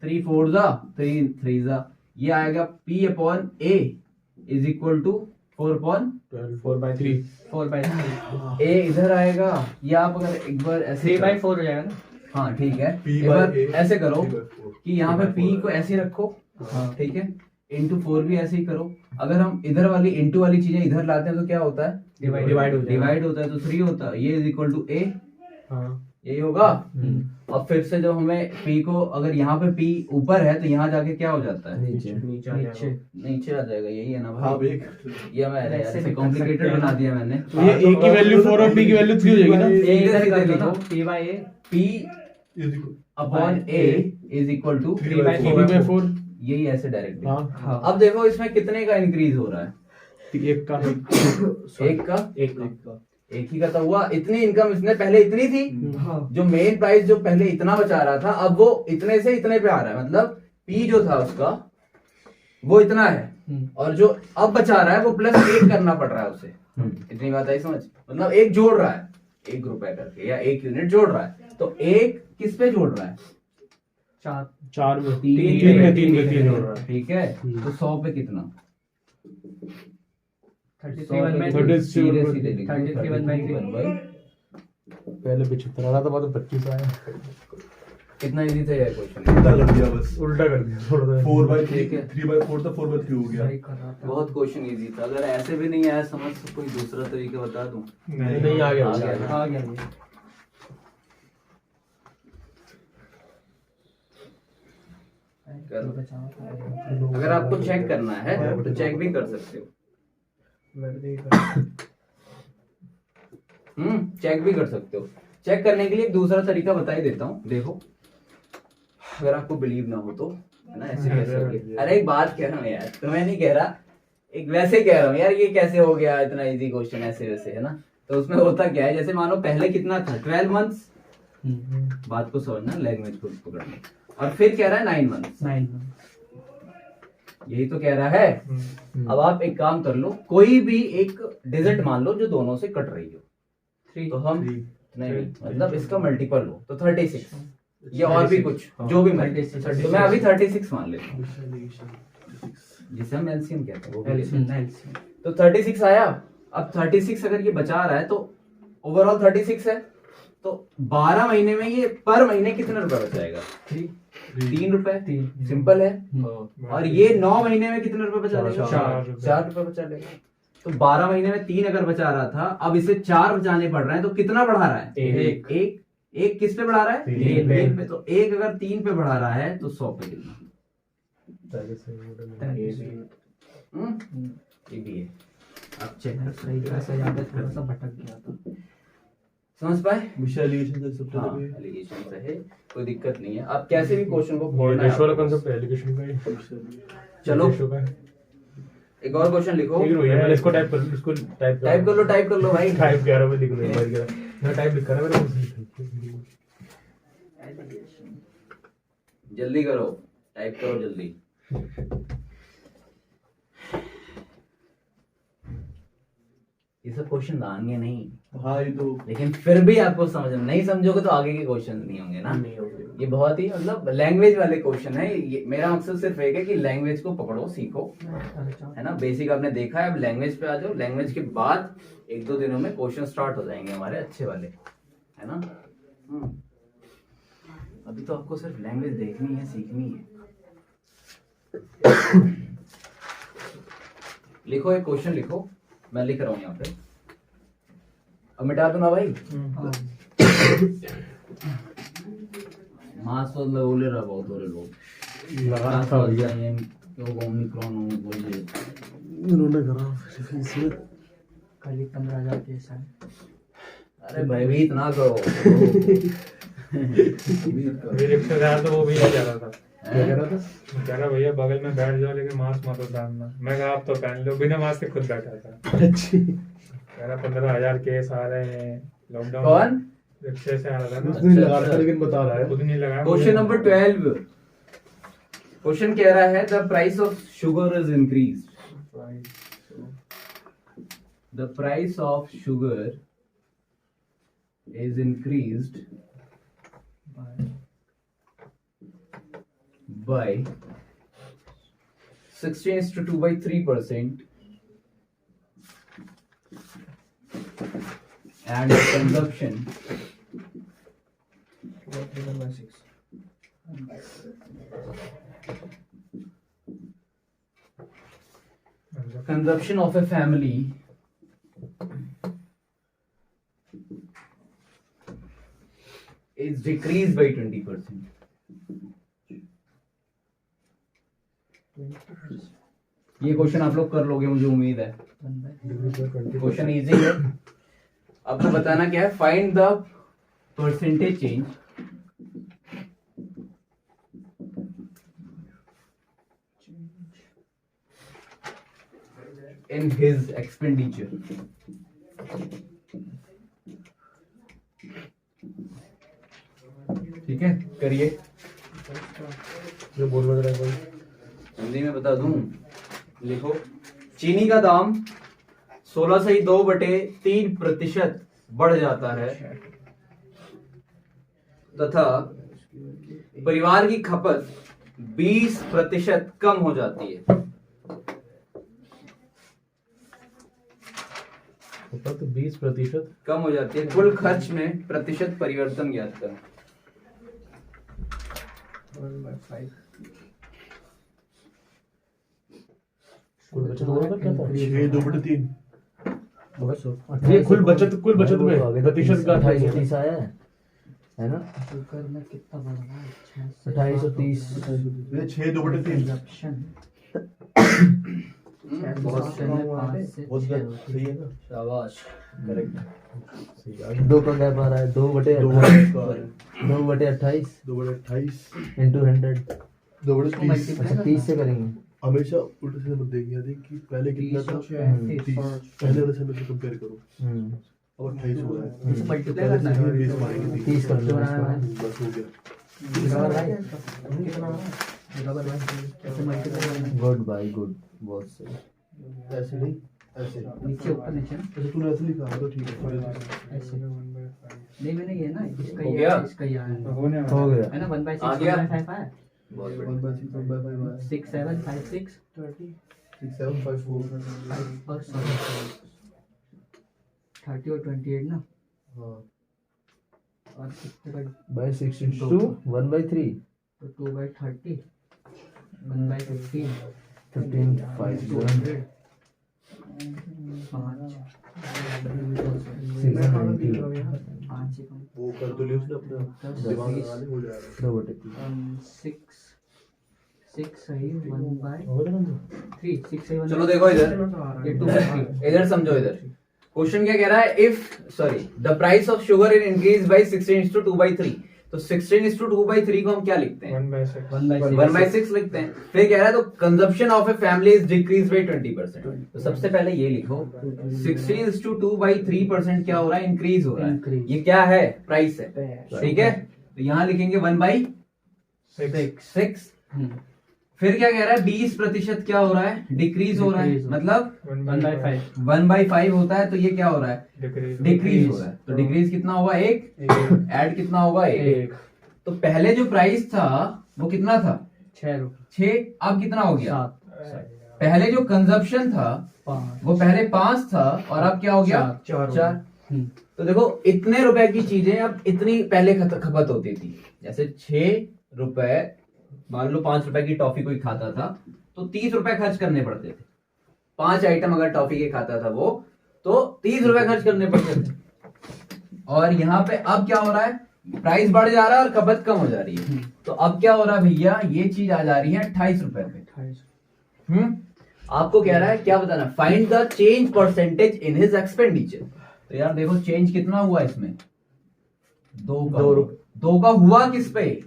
3 4 जा 3 3 जा, ये आएगा P upon A is equal to 4/3। 4/3 A इधर आएगा, या आप अगर एक बार ऐसे 3/4 हो जाएगा ना? हाँ ठीक है, P एक by बार A, ऐसे करो 3/4 कि यहाँ पे P को ऐसे रखो, ठीक है, इंटू 4 भी ऐसे ही करो। अगर हम इधर वाली इंटू वाली चीजें इधर लाते हैं तो क्या होता है? डिवाइड होता है, तो 3 होता है। ये इज इक्वल टू A, यही होगा। अब फिर से जब हमें P को, अगर यहाँ पे P ऊपर है तो यहाँ जाके क्या हो जाता है? नीचे आ जाएगा, यही है ना हाँ भाई? भाई, ये मैंने ऐसे कॉम्प्लिकेटेड बना दिया मैंने। ये A की वैल्यू 4 और B की वैल्यू 3 हो जाएगी ना? A इधर कर देखो लो, P/A P upon A is equal to 3/4। यही ऐसे डायरेक्ट। हाँ, अब देखो इसमें कितने का इंक्रीज हो रहा है? एक का एक ही का तो हुआ। इतनी इनकम इसने पहले इतनी थी, जो मेन प्राइस जो पहले इतना बचा रहा था, अब वो इतने से इतने पे आ रहा है। मतलब P जो था उसका वो इतना है, और जो अब बचा रहा है वो प्लस 1 करना पड़ रहा है उसे। इतनी बात आई समझ? मतलब 1 जोड़ रहा है, 1 रुपए करके या 1 यूनिट जोड़ रहा है। तो 1 किस पे जोड़ रहा है? 4 में 3 में जोड़ रहा है। ठीक है, तो 100 पे कितना? 33/3 सीधे सीधे लिख दो, 33/3 33/3 पहले 75 आ रहा था, बाद में 25 आया। कितना इजी था ये क्वेश्चन? उल्टा कर दिया बस, उल्टा कर दिया थोड़ा सा। 4/3 ठीक है। 3/4 था, 4/3 हो गया। सही कर रहा था। बहुत क्वेश्चन इजी था। अगर ऐसे भी नहीं आया समझ तो कोई दूसरा तरीका बता दूं। नहीं नहीं आ गया, आ गया ना? आ गया ये। करो। बचाओ था। अगर आपको चेक करना है तो चेक भी कर सकते हो। चेक भी कर सकते हो। चेक करने के लिए एक दूसरा तरीका बता ही देता हूँ। देखो, अगर आपको बिलीव ना हो तो, है ना, ऐसे कैसे हो गया? अरे एक बात कह रहा हूँ यार, तुम्हें नहीं कह रहा, एक वैसे कह रहा हूँ यार, ये कैसे हो गया इतना इजी क्वेश्चन ऐसे वैसे, है ना? तो उसमें होता क्या है, जैसे मानो पहले कितना था, 12 मंथ्स, बात को समझना, लैंग्वेज को पकड़ना, और फिर कह रहा है 9 मंथ्स, 9 यही तो कह रहा है। अब आप एक काम कर लो, कोई भी एक डिजिट मान लो जो दोनों से कट रही हो, तो हम नहीं मतलब इसका मल्टीपल हो तो 36, या और भी कुछ जो भी मैं, तो मैं अभी 36 मान लेता हूँ, जिसे हम एलसीएम कहते हैं, वो भी लेते हैं। तो 36 आया। अब 36 अगर ये बचा रहा है तो ओवरऑल 36 है, तो 12 महीने में ये पर महीने कितने रुपए बचाएगा? 3 रुपए। सिंपल है। और ये 9 महीने में कितने रुपए बचा लेगा? 4 रुपए बचा लेगा। तो 12 महीने में 3 अगर बचा रहा था, अब इसे 4 बचाने पड़ रहे हैं, तो कितना बढ़ा रहा है? एक किस पे बढ़ा रहा है? 1 पे। तो 1 अगर 3 पे बढ़ा रहा है तो 100 पे कितना? ये भी है। अब चेक कर सही ऐसा याद है, थोड़ा सा भटक गया था। समझ पाए? विषय एलिगेशन से सब हाँ, पहले एलिगेशन से है, कोई दिक्कत नहीं है। आप कैसे भी क्वेश्चन को खोलना डेश वाला है। कॉन्सेप्ट एलिगेशन का ही। चलो डेश का है। एक और क्वेश्चन लिखो। ठीक है, मैं इसको टाइप कर लो, इसको टाइप टाइप कर लो भाई। टाइप 11 में लिख लो, एक बार 11 मैं टाइप लिख रहा मेरा। जल्दी करो, टाइप करो जल्दी। ये सब क्वेश्चन आएंगे नहीं, हाँ ये तो लेकिन फिर भी आपको समझ में नहीं, समझोगे तो आगे के क्वेश्चन नहीं होंगे ना। ये बहुत ही मतलब लैंग्वेज वाले क्वेश्चन है। ये मेरा मकसद सिर्फ एक है कि लैंग्वेज को पकड़ो, सीखो, है ना। बेसिक आपने देखा है, अब लैंग्वेज पे आ जाओ। लैंग्वेज के बाद 1-2 दिनों में क्वेश्चन स्टार्ट हो जाएंगे हमारे अच्छे वाले, है ना। अभी तो आपको सिर्फ लैंग्वेज देखनी है, सीखनी है। लिखो, एक क्वेश्चन लिखो, मैं लिख रहा हूँ यहाँ पे। अब मिटा दो ना भाई। मास तो बोले रहा बहुत हो रहे लोग लगा था भैया, क्यों ओमिक्रॉन हो बोले। इन्होंने करा फीस में कल ही 15,000 केस है। अरे भयभीत ना करो। मेरे रिश्तेदार तो वो भी नहीं जा रहा था, क्या कह रहा था? कह रहा भैया बगल में बैठ जाओ लेकिन मास्क मत उतारना। मैं कहा आप तो पहन लो, बिना मास्क के खुद बैठा था। अच्छी कह रहा 15,000 केस आ रहे हैं लॉकडाउन। कौन? रिक्शे से आ रहा था ना, उसने लगा रखा, लेकिन बता रहा है खुद नहीं लगाया। Question number 12। क्वेश्चन कह रहा है the price of sugar is increase. The price of sugar is increased by 16.2/3%, and the consumption of a family is decreased by 20%. ये क्वेश्चन आप लोग कर लोगे मुझे उम्मीद है। क्वेश्चन इजी है। आपको बताना क्या है, find the percentage change in his expenditure. ठीक है, करिए। जो बोल रहा है हिंदी में बता दूं, लिखो। चीनी का दाम 16.2/3% बढ़ जाता है तथा परिवार की खपत 20% कम हो जाती है। ऊपर तो 20% कम हो जाती है। कुल खर्च में प्रतिशत परिवर्तन ज्ञात करें। 1/5 कुल बचत होगा क्या था? 6 2/3 ये कुल बचत में प्रतिशत का 28-30 आया है ना? शुगर में कितना बढ़ रहा है? 2830 ये 6 2/3 कंजप्शन बहुत सही है, 5 से बहुत 6 सही है ना। शाबाश, करेक्ट। दो का गैप आ रहा है 2/28 2/28 2/28 इंटू 100। 2/30 अच्छा 30 से करेंगे। हमेशा उल्टे से मत देखिए, देख कि पहले कितना था 30 पहले वाले समय से कंपेयर करो। अब 28 हो रहा है। मल्टीप्लाई करना है। 20 मारेंगे 30 कर दो। बस हो गया। कैसे मल्टीप्लाई करना है? गुड भाई गुड, बहुत सही। ऐसे नहीं, ऐसे नीचे ऊपर नीचे ना? जैसे तूने ऐसे लिखा है तो ठीक है। ऐसे नहीं, मैंने ये ना इसका हो ये गया? इसका ये आया है होने हो गया। है ना 1/6 आ गया? 1/5 आया बहुत 1/6 1/5 6 7 5 6 6 7 5 4 5 और 30 और 28 ना, हाँ और कितने का बाय 62 1/3 तो 2/30 1/15 15 5 200 5 वो कर तो लिया उसने अपना दिमाग लगा ले, हो जाएगा। 2/3 6 सही 1/3 6 सही 1/3 चलो देखो इधर, ये 2/3 इधर समझो। इधर क्वेश्चन क्या कह रहा है? If the price of sugar in increase by 16:2/3। तो 16:2/3 को हम क्या लिखते हैं? 1/6 1/6 लिखते हैं। फिर कह रहा है तो consumption of a family is decrease by 20%। तो सबसे पहले ये लिखो 16:2/3% क्या हो रहा है? इंक्रीज हो रहा है। Increase। ये क्या है? प्राइस है, ठीक है। तो यहाँ लिखेंगे 1/6। फिर क्या कह रहा है? 20% क्या हो रहा है? डिक्रीज हो रहा है। Decrease। मतलब 1/5 1/5 होता है, तो ये क्या हो रहा है? डिक्रीज डिक्रीज हो रहा है। तो डिक्रीज कितना होगा? 1। ऐड कितना होगा? 1। तो पहले जो प्राइस था वो कितना था? 6 रुपए 6। अब कितना हो गया? 7 पहले जो कंजप्शन था 5 वो पहले 5 था और अब क्या हो गया? 4। तो देखो इतने रुपए की चीजें अब इतनी पहले खपत होती थी। जैसे 6 रुपए, मान लो 5 रुपए की टॉफी कोई खाता था तो 30 रुपए खर्च करने पड़ते थे। 5 आइटम अगर टॉफी के खाता था वो, तो 30 रुपए खर्च करने पड़ते थे। और यहाँ पे अब क्या हो रहा है? प्राइस बढ़ जा रहा है और खपत कम हो जा रही है। तो अब क्या हो रहा है भैया? ये चीज आ जा रही है 28 रुपए पे। आपको कह रहा है क्या बताना? Find the change percentage in his expenditure. तो यार देखो चेंज कितना हुआ इसमें? 2 का हुआ किस पे?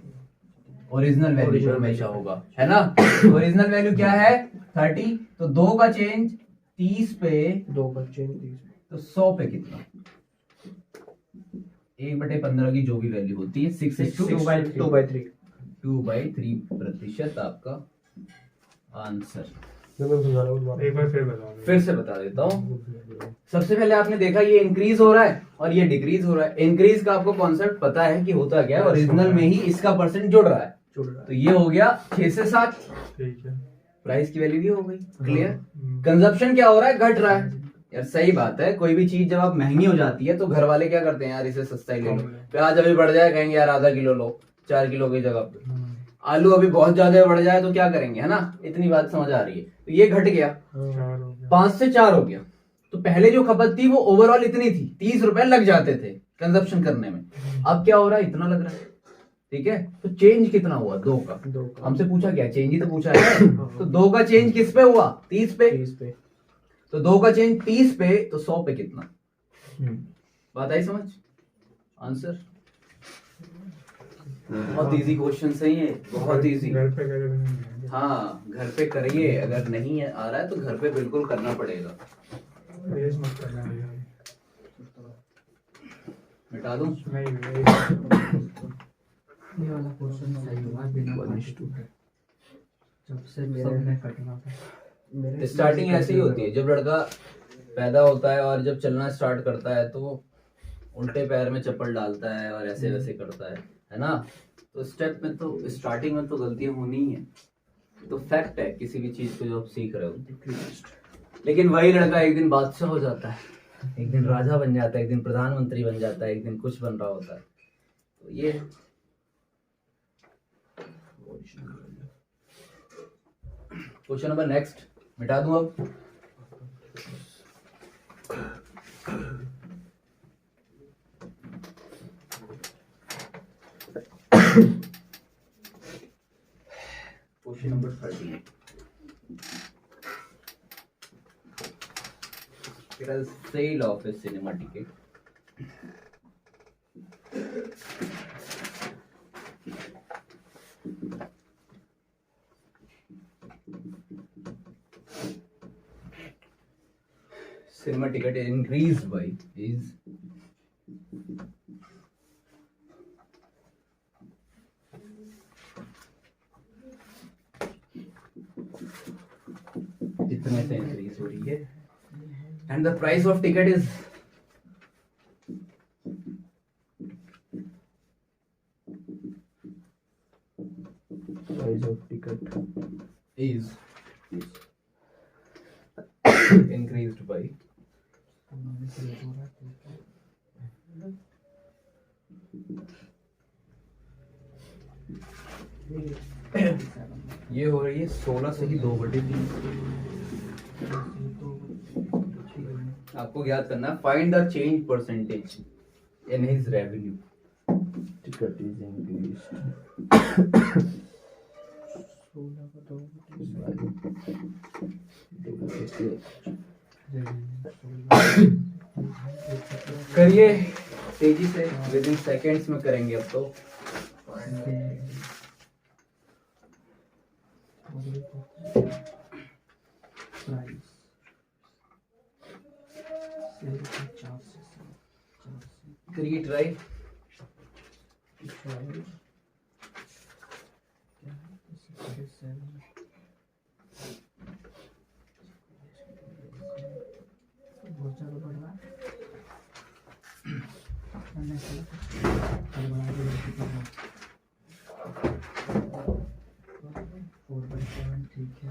ओरिजिनल वैल्यू पे हमेशा होगा, है ना। ओरिजिनल वैल्यू क्या है? 30। तो 2 का चेंज 30 पे, 2 का चेंज 30 तो 100 पे कितना? 1/15 की जो भी वैल्यू होती है 2/3% आपका आंसर। एक बार फिर बताओ। फिर से बता देता हूँ। सबसे पहले आपने देखा ये इंक्रीज हो रहा है और ये डिक्रीज हो रहा है। इंक्रीज का आपको कॉन्सेप्ट पता है कि होता क्या है? ओरिजिनल में ही इसका परसेंट जुड़ रहा है। तो ये हो गया 6 से 7। ठीक है। प्राइस की वैल्यू भी हो गई। क्लियर। कंजप्शन क्या हो रहा है? घट रहा है। यार सही बात है, कोई भी चीज जब आप महंगी हो जाती है तो घर वाले क्या करते हैं? यार इसे सस्ता ही ले लो। प्याज अभी बढ़ जाए, कहेंगे यार आधा किलो लो 4 किलो की जगह पे। आलू अभी बहुत ज्यादा बढ़ जाए तो क्या करेंगे, है ना। इतनी बात समझ आ रही है। तो ये घट गया, 5 से 4 हो गया। तो पहले जो खपत थी वो ओवरऑल इतनी थी, 30 रुपए लग जाते थे कंजप्शन करने में। अब क्या हो रहा है? इतना लग रहा है। ठीक है। तो चेंज कितना हुआ? 2 का। हमसे पूछा क्या? चेंज ही तो पूछा है। तो 2 का चेंज किस पे हुआ? 30 पे। तो 2 का चेंज 30 पे, तो 100 पे कितना? बात आई समझ? आंसर बहुत इजी क्वेश्चन है ये, बहुत इजी। घर पे करे तो नहीं। हाँ घर पे करिए, अगर नहीं आ रहा है तो घर पे बिल्कुल करना पड़ेगा। रेस मत करना भैया। मिटा दूं? नहीं ये वाला क्वेश्चन सही हुआ बिना जब से मेरे में कटना था। स्टार्टिंग ऐसे ही होती है, जब लड़का पैदा होता है और जब चलना स्टार्ट करता है तो उल्टे पैर में चप्पल डालता है और ऐसे वैसे करता है ना। तो स्टेप में तो स्टार्टिंग में तो गलतियां होनी ही है, तो फैक्ट है किसी भी चीज को जो आप सीख रहे हो। लेकिन वही लड़का एक दिन बादशाह हो जाता है एक दिन राजा बन जाता है, एक दिन प्रधानमंत्री बन जाता है, एक दिन कुछ बन रहा होता है। तो ये क्वेश्चन नंबर नेक्स्ट मिटा दूं अब। Question number 13। It is sale of a cinema ticket. Cinema ticket increased by is इतने से इंक्रीज हो रही है and the price of ticket is Price of ticket increased by ये हो रही है 16 से ही 2/3। आपको याद करना है find the change percentage in his revenue. ticket is increased करिए तेजी से, विद इन सेकेंड्स में करेंगे अब तो। करिए ट्राई। बहुत ज़्यादा बढ़ रहा है। फोर बाई सेवन ठीक है।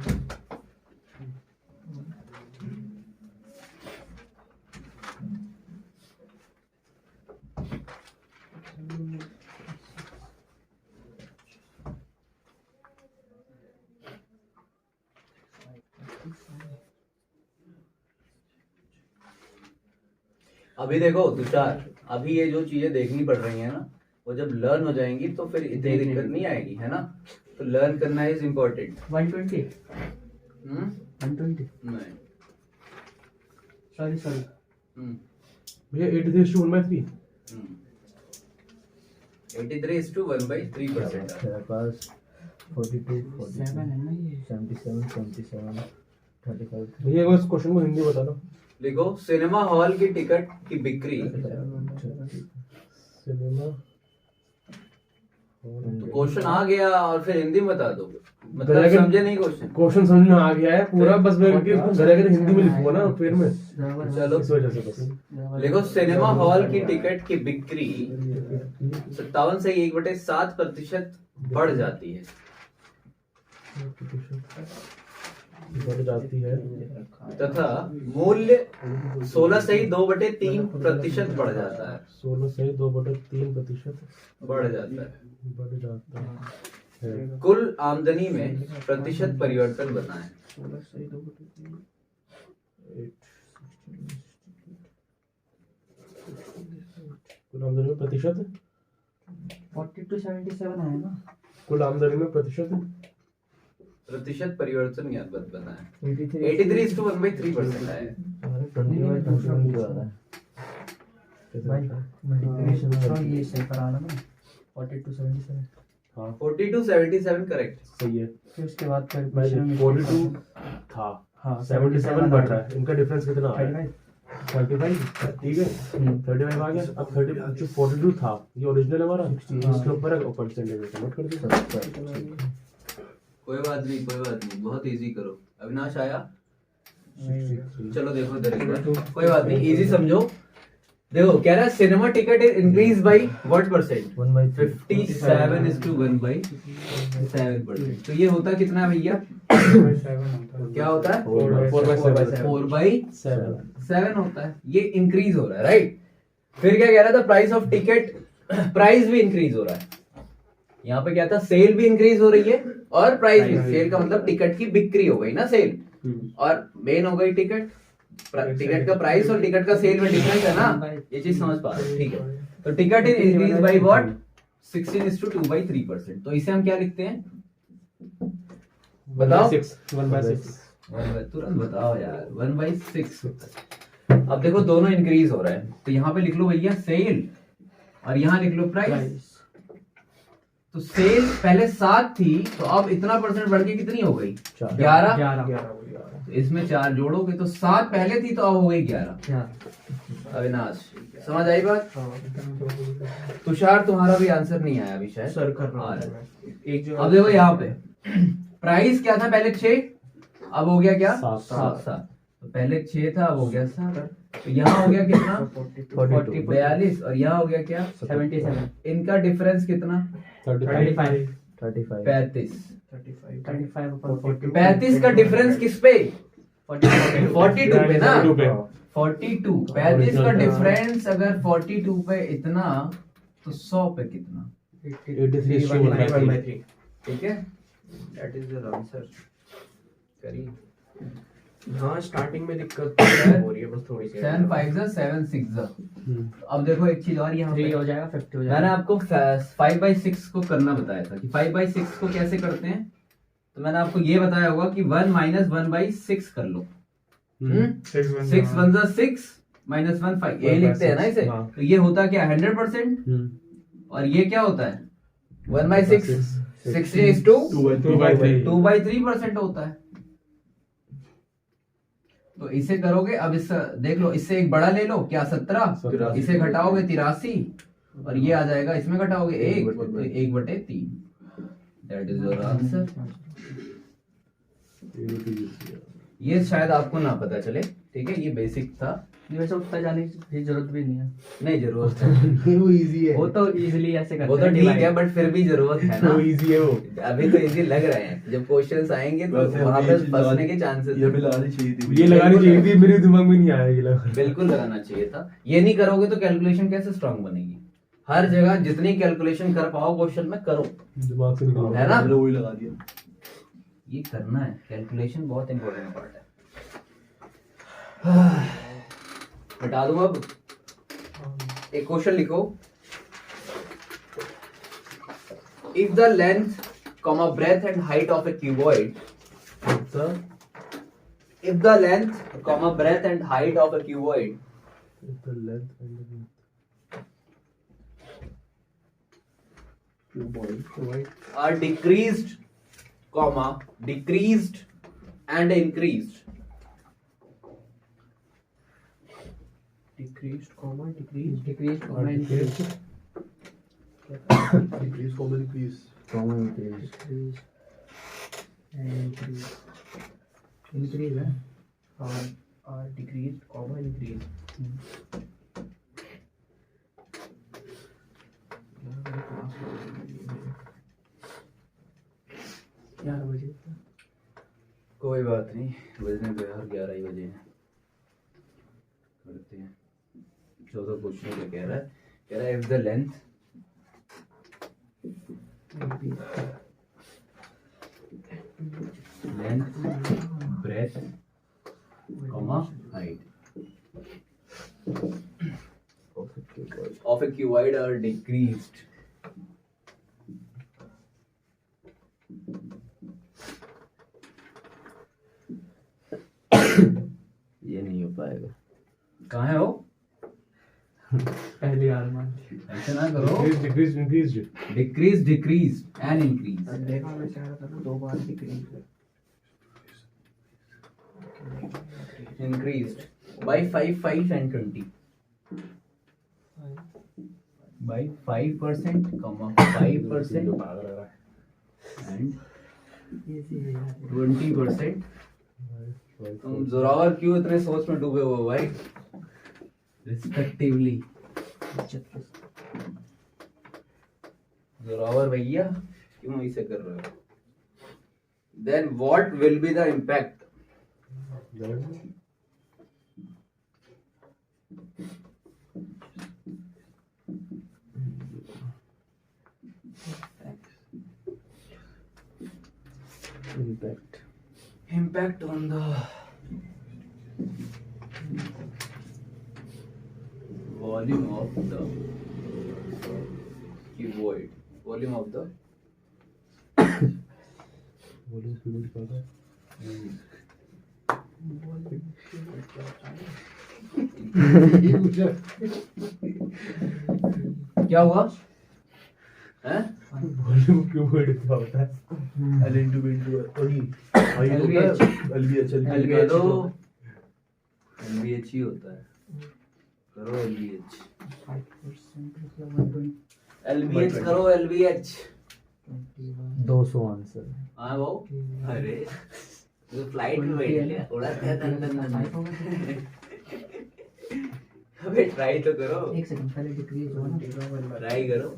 अभी देखो तुषार, अभी ये जो चीजें देखनी पड़ रही है ना, वो जब लर्न हो जाएंगी तो फिर इतनी दिक्कत नहीं आएगी, है ना। तो लर्न करना इज इम्पोर्टेंट। 120 120 नहीं। सॉरी भैया 83:1/3 83:1/3%। मेरे पास 42 7 है ना ये। 77 77 35 भैया वो इस क्वेश्चन को हिंदी बता दो। लिखो सिनेमा हॉल की टिकट की बिक्री। सिनेमा क्वेश्चन आ गया और फिर हिंदी में बता दो, मतलब गलत- समझे नहीं क्वेश्चन। क्वेश्चन समझ में आ गया है पूरा, बस मैं हिंदी में लिखूंगा ना फिर में, चलो इस वजह से बस। लिखो सिनेमा हॉल की टिकट की बिक्री 57 से 1/7% बढ़ जाती है। बढ़ जाती है तथा मूल्य 16 से ही 2/3% बढ़ जाता है। 16 से 2/3% बढ़ जाता है। बढ़ जाता है। कुल आमदनी में प्रतिशत परिवर्तन बनाएं। 16 से 2/3 कुल आमदनी में प्रतिशत 40 to 77 है ना। कुल आमदनी में प्रतिशत परिवर्तन याद बनाएं। 83:1/3% है। 20/21 जो आ रहा है भाई मल्टीप्लिकेशन ये सही कराना ना। 40 to 77 हाँ 42-77 करेक्ट। सही है। फिर उसके बाद मैं 42 था, हाँ 77 बढ़ रहा है। इनका डिफरेंस कितना आ रहा है? 35 35 ठीक है। 35 आ गया। अब 30 जो 42 था ये ओरिजिनल हमारा, इसके ऊपर है परसेंटेज कन्वर्ट कर दिया। कोई बात नहीं, बहुत इजी करो। अविनाश आया, चलो देखो इधर एक बार। कोई बात नहीं, इजी समझो। देखो कह रहा है cinema ticket is increase by what percent 1/3 57:1/7%। तो ये होता कितना है भैया? 4/7 क्या होता है? 4/7 4/7 होता है। ये इंक्रीज हो रहा है, राइट। फिर क्या कह रहा था? प्राइस ऑफ टिकट, प्राइस भी इंक्रीज हो रहा है। यहाँ पे क्या था? सेल भी इंक्रीज हो रही है और प्राइस भी। सेल का मतलब टिकट की बिक्री हो गई ना, सेल, और मेन हो गई टिकट। टिकट का प्राइस और टिकट का सेल में डिफरेंस है ना, ये चीज समझ पा रहे हो? ठीक है। तो ticket is increase by what? 16:2/3%। तो इसे हम क्या लिखते हैं? बताओ। 1/6 तुरंत बताओ यार। 1/6। अब देखो दोनों इंक्रीज हो रहा है, तो यहाँ पे लिख लो भैया सेल और यहाँ लिख लो प्राइस। तो सेल पहले 7 थी, तो अब इतना परसेंट बढ़ के कितनी हो गई? 11। 11 तो इसमें 4 जोड़ोगे तो 7 पहले थी, तो अब हो गई 11। अविनाश समझ आई बात? तुषार तुम्हारा भी आंसर नहीं आया अभी शायद। सर कर रहा आ हूँ रहा है। एक जो अब देखो यहाँ पे प्राइस क्या था? पहले 6, अब हो गया क्या? 7। 7। तो पहले 6 था, अब हो गया 7। तो यहाँ हो गया कितना? 42। और यहाँ हो गया क्या? 77 इनका डिफरेंस कितना? 35 35 35। 35 35 का डिफरेंस किस पे? 42 पे ना। 42 35 का डिफरेंस अगर 42 पे इतना, तो 100 पे कितना? 83 ठीक है, दैट इज योर आंसर। करिए। हाँ स्टार्टिंग में दिक्कत हो रही है बस थोड़ी सी। 7 5 7 6। अब देखो एक चीज और यहाँ 3 पे हो जाएगा 50 हो जाएगा। मैंने आपको 5/6 को करना बताया था कि 5/6 को कैसे करते हैं। तो मैंने आपको ये बताया होगा कि 1 - 1/6 कर लो। 6 1 6 -1 5, ये लिखते हैं ना इसे। हाँ। तो ये होता क्या? 100%। और ये क्या होता है? 1/6 16:2/3 2/3% होता है। तो इसे करोगे। अब इस देख लो, इससे एक बड़ा ले लो, क्या 17, इसे घटाओगे 83, और ये आ जाएगा, इसमें घटाओगे 1, तो 1/3। That is your answer. ये शायद आपको ना पता चले, ठीक है, ये बेसिक था। वैसे उतना जाने की जरूरत भी नहीं है। नहीं जरूरत है, वो इजी है। वो तो इजीली ऐसे करते वो तो हैं ठीक है, divide। बट फिर भी जरूरत है ना। वो इजी है वो। अभी तो इजी लग रहे हैं, जब क्वेश्चंस आएंगे तो वैसे वहां हमें पे ये फंसने चीज के चांसेस ये भी लगानी चाहिए थी। ये लगानी चाहिए थी, मेरे दिमाग में नहीं आया ये लगा। बिल्कुल लगाना चाहिए था। ये नहीं करोगे तो कैलकुलेशन कैसे स्ट्रांग बनेगी? हर जगह जितनी कैलकुलेशन कर पाओ क्वेश्चन में करो, दिमाग से निकल है ना? मैंने वही लगा दिया। ये करना है, कैलकुलेशन बहुत इंपॉर्टेंट पार्ट है। हटा दूं अब। एक क्वेश्चन लिखो। If the length comma breadth and height of a cuboid, if the length comma breadth and height of a cuboid The length and the are decreased comma decreased and increased, Decreased, decreased, increase common increase. common increase increase है और decreased, comma increase। यार बजे कोई बात नहीं, बजने दो यार, 11 ही बजे हैं। करते हैं। चौथा क्वेश्चन क्या कह रहा है? कह रहा है if the length breadth comma height of a cuboid are decreased, ये नहीं हो पाएगा। कहाँ है वो? पहली बार मान ऐसे ना करो। Decrease increase decrease and increase। देखा मैं चाह रहा था 2 बार decrease increased by 5 5 and 20 by 5% comma 5% and 20%। तुम जोरावर क्यों इतने सोच में डूबे हो भाई? रिस्पेक्टिवली। जोरावर भैया क्यों ऐसे कर रहे हो? Then what will be the impact? Impact on the volume of the cuboid. Volume of the क्या हुआ? हैं? वॉल्यूम क्यूबॉइड क्या होता है? L into B into LVH LVH ही होता है। करो LVH। LVH करो LVH। 200 आंसर। हाँ वो अरे तो फ्लाइट में बैठ लिया उड़ाते हैं अबे ट्राई तो करो। एक सेकंड पहले डिक्रीज हो ना, ट्राई करो,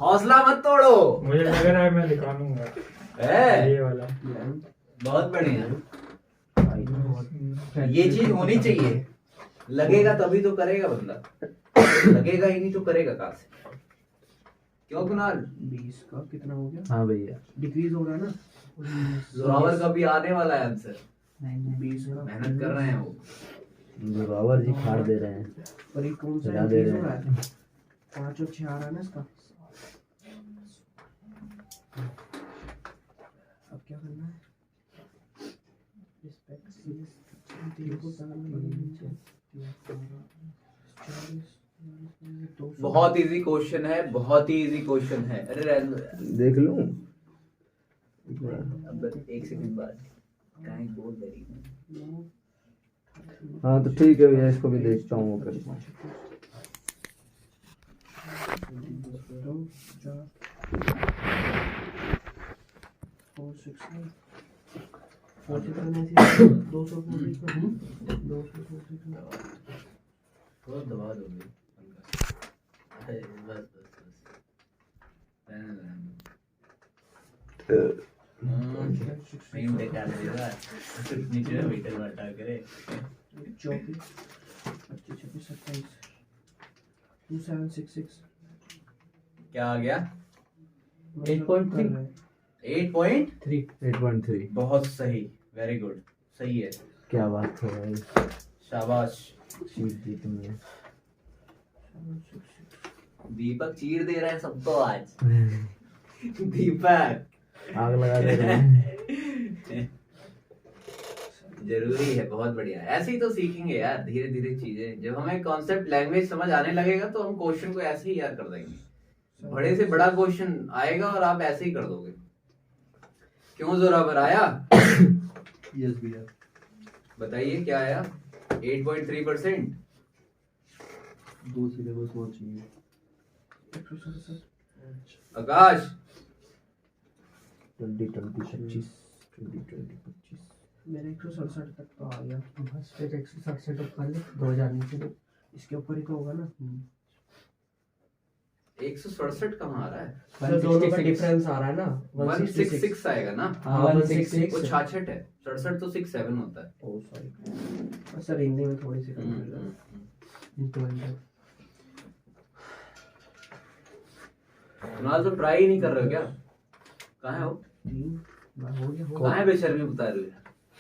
हौसला मत तोड़ो। मुझे लग रहा है मैं निकालूंगा है ये वाला। बहुत बढ़िया। ये चीज होनी चाहिए। लगेगा तभी तो करेगा बंदा, लगेगा ही नहीं तो करेगा कहाँ से? क्यों कुणाल? 20 का कितना हो गया? हाँ भैया, डिक्रीज हो रहा है ना? जोरावर का भी आने वाला है आंसर। 20 का मेहनत कर रहे हैं वो। जोरावर जी फाड़ दे रहे हैं। और ये कौन सा हिला दे increase रहे हो रहा हैं। है? 5 और 6 आ रहा है ना इसका। अब क्या करना है? बहुत इजी क्वेश्चन है, बहुत ही इजी क्वेश्चन है। अरे रहने दो। देख लूं? अब एक सेकंड बाद कहीं बोल दे रही हूँ। हाँ तो ठीक है भैया, इसको भी देखता हूँ फिर। थोड़ा दबा दोगे अरे बस बस बस रहने दो, रहने दो। नहीं बेकार देगा नीचे मीटर में हटा करे। 24 25 26 27 2766 क्या आ गया? 8.3 8.3। 8.3। बहुत सही, वेरी गुड, सही है। क्या बात है भाई, शाबाश। जीत दी तुमने। दीपक चीर दे रहा है सबको आज। दीपक आग लगा दे रहे हैं। जरूरी है, बहुत बढ़िया। ऐसे ही तो सीखेंगे यार, धीरे धीरे चीजें। जब हमें कॉन्सेप्ट लैंग्वेज समझ आने लगेगा तो हम क्वेश्चन को ऐसे ही याद कर देंगे। बड़े से बड़ा क्वेश्चन आएगा और आप ऐसे ही कर दोगे। क्यों जोरावर आया? यस भैया। बताइए क्या आया? 8.3%। 2 सिलेबस और चाहिए। आकाश 2020 25। मेरे 167 तक तो आ गया। बस फिर 167 कर ले, 2000 नीचे दो। इसके ऊपर ही तो होगा ना? 167 कहाँ आ रहा है? सर दोनों का डिफरेंस आ रहा है ना? 166 आएगा ना? हाँ 166। वो 66 है, 67 तो 67 होता है। ओ सॉरी सर, हिंदी में थोड़ी सी कंफ्यूजन है। into 100। कुणाल तुम ट्राई ही नहीं कर रहे हो क्या? कहाँ हो? हो गया कहाँ है बेशर्मी बता रहे हो?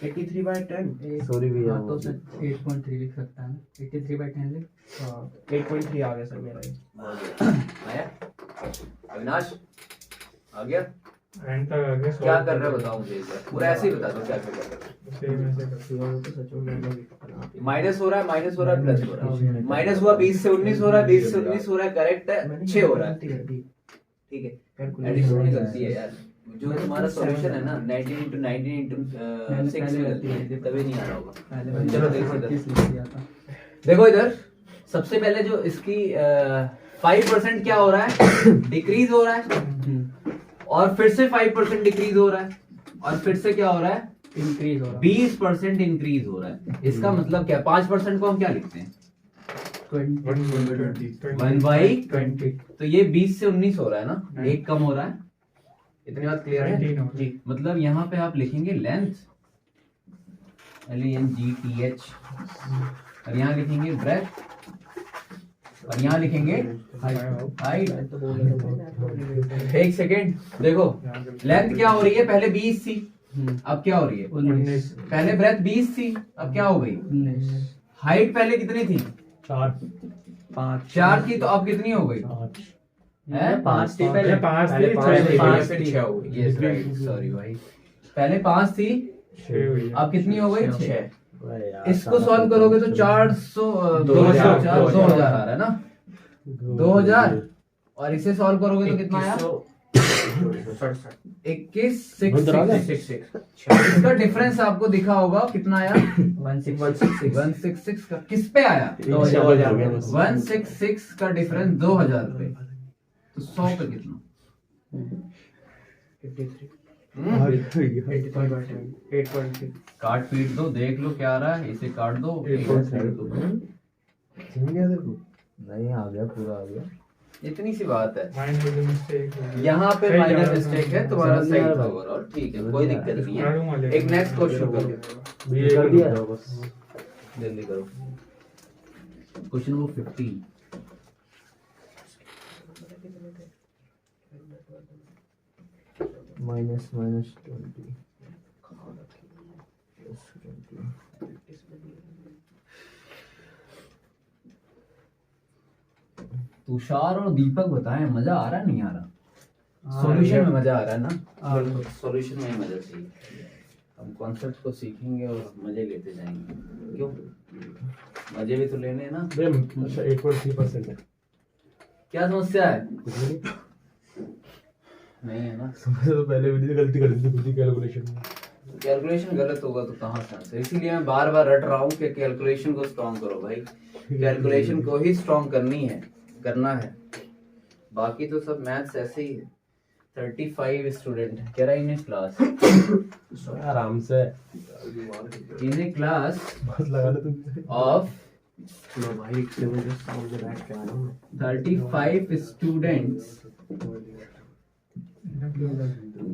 83/10। सॉरी भैया, हाँ तो सर 8.3 लिख सकता है ना, 83/10 लिख। हाँ 8.3 आ गया सर मेरा ये। आया? अविनाश आ गया? एंड तक आ गया। क्या कर रहे हो बताओ मुझे एक बार। पूरा ऐसे ही बता दो क्या कर रहे हो। सेम ऐसे कर। ये तो सच में मैंने भी पता नहीं। माइनस हो रहा है, माइनस हो रहा है, प्लस हो रहा है। माइनस हुआ 20 से 19 हो रहा है, 20 से 19 हो रहा है, करेक्ट है। 6 हो रहा है, ठीक है। एडिशन में गलती है यार। जो तुम्हारा सॉल्यूशन है ना 19 into 19 into 6 में गलती है, तभी नहीं आ रहा होगा। पहले चलो देखो इधर, 25 लिख दिया था। देखो इधर। सबसे पहले जो इसकी 5% क्या हो रहा है? डिक्रीज हो रहा है, और फिर से 5% डिक्रीज हो रहा है, और फिर से क्या हो रहा है? इंक्रीज हो रहा है। 20% इंक्रीज हो रहा है। इसका मतलब क्या? 5% को हम क्या लिखते हैं? 1 बाई 20 तो ये 20 से 19 हो रहा है ना, नहीं। एक कम हो रहा है, इतनी बात क्लियर 19 है हो रहा है। जी। मतलब यहाँ पे आप लिखेंगे लेंथ LENGTH और यहाँ लिखेंगे ब्रेथ और यहाँ लिखेंगे हाइट। एक सेकेंड देखो, लेंथ क्या हो रही है, पहले 20 थी अब क्या हो रही है 19 पहले ब्रेथ 20 थी अब क्या हो गई, हाइट पहले कितनी थी 4 थी तो अब कितनी हो गई है 5 थी पहले 5 थी, पाँच फिर थी। 6 हो गई, यस राइट, सॉरी भाई, पहले 5 थी 6 हुई है। अब कितनी हो गई 6। इसको सॉल्व करोगे तो 400 2000 आ रहा है ना 2000 और इसे सॉल्व करोगे तो कितना आया 21,666। इसका डिफरेंस आपको दिखा होगा कितना आया 166 का किस पे आया 166 का डिफरेंस 2000 पे, तो 100 पे कितना 8.6 काट पीट दो, देख लो क्या आ रहा है, इसे काट दो, नहीं आ गया, पूरा आ गया। इतनी सी बात है। माइनर मिस्टेक यहाँ पे सही माइनर जवाब मिस्टेक है, तुम्हारा समझ सही में आ था रहा है। ओवरऑल, ठीक है कोई दिक्कत नहीं है। करूंगा लेकिन एक नेक्स्ट क्वेश्चन करो, कर दिया जल्दी करो। क्वेश्चन नंबर 15 -20 तुषार और दीपक बताएं, मजा आ रहा है नहीं आ रहा, सॉल्यूशन में मजा आ रहा है ना, सॉल्यूशन में ही मजा चाहिए। हम कॉन्सेप्ट को सीखेंगे और मजे लेते जाएंगे, क्यों मजे भी तो लेने हैं ना। 8.3% है क्या समस्या है, कुछ नहीं नहीं है ना, सबसे तो पहले भी गलती कर दी थी खुद ही कैलकुलेशन में। कैलकुलेशन गलत होगा तो कहाँ से आंसर, इसीलिए मैं बार बार रट रहा हूँ कि कैलकुलेशन को स्ट्रॉन्ग करो भाई, कैलकुलेशन को ही स्ट्रॉन्ग करना है, बाकी तो सब मैथ्स ऐसे ही है। 35 स्टूडेंट है, कह रहा है इन क्लास, आराम से इन क्लास बस लगा लो तुम। ऑफ लो भाई, एक से मुझे सामने बैठ के आ रहा हूँ 35 students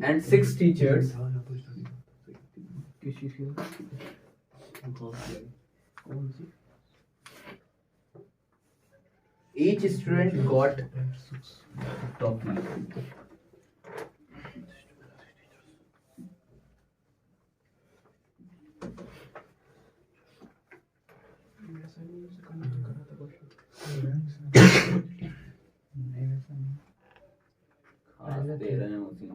and 6 teachers, किस चीज की कौन सी each student got toffee. खास दे रहे हैं उसी में।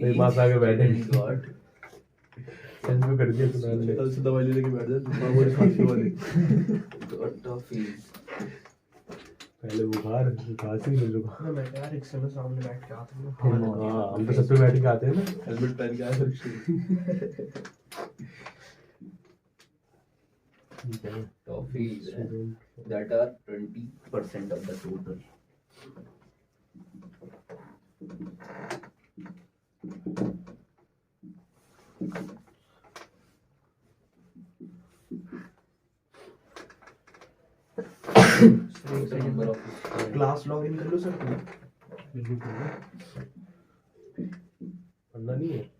मेरे पास आके बैठे। Student got सच में कर दिया तूने। कल से दवाई लेके बैठ जा, मामूली खांसी वाली। toffees. पहले बुखार खांसी फिर जुकाम। मैं यार एक से सामने बैठ के आता हूँ। हाँ हम तो सब पे बैठ के आते हैं ना। हेलमेट पहन के आया फिर ठीक है। Toffees that are 20% of the total. Number of class log in कर लो सर तुम। बिल्कुल पढ़ना नहीं है।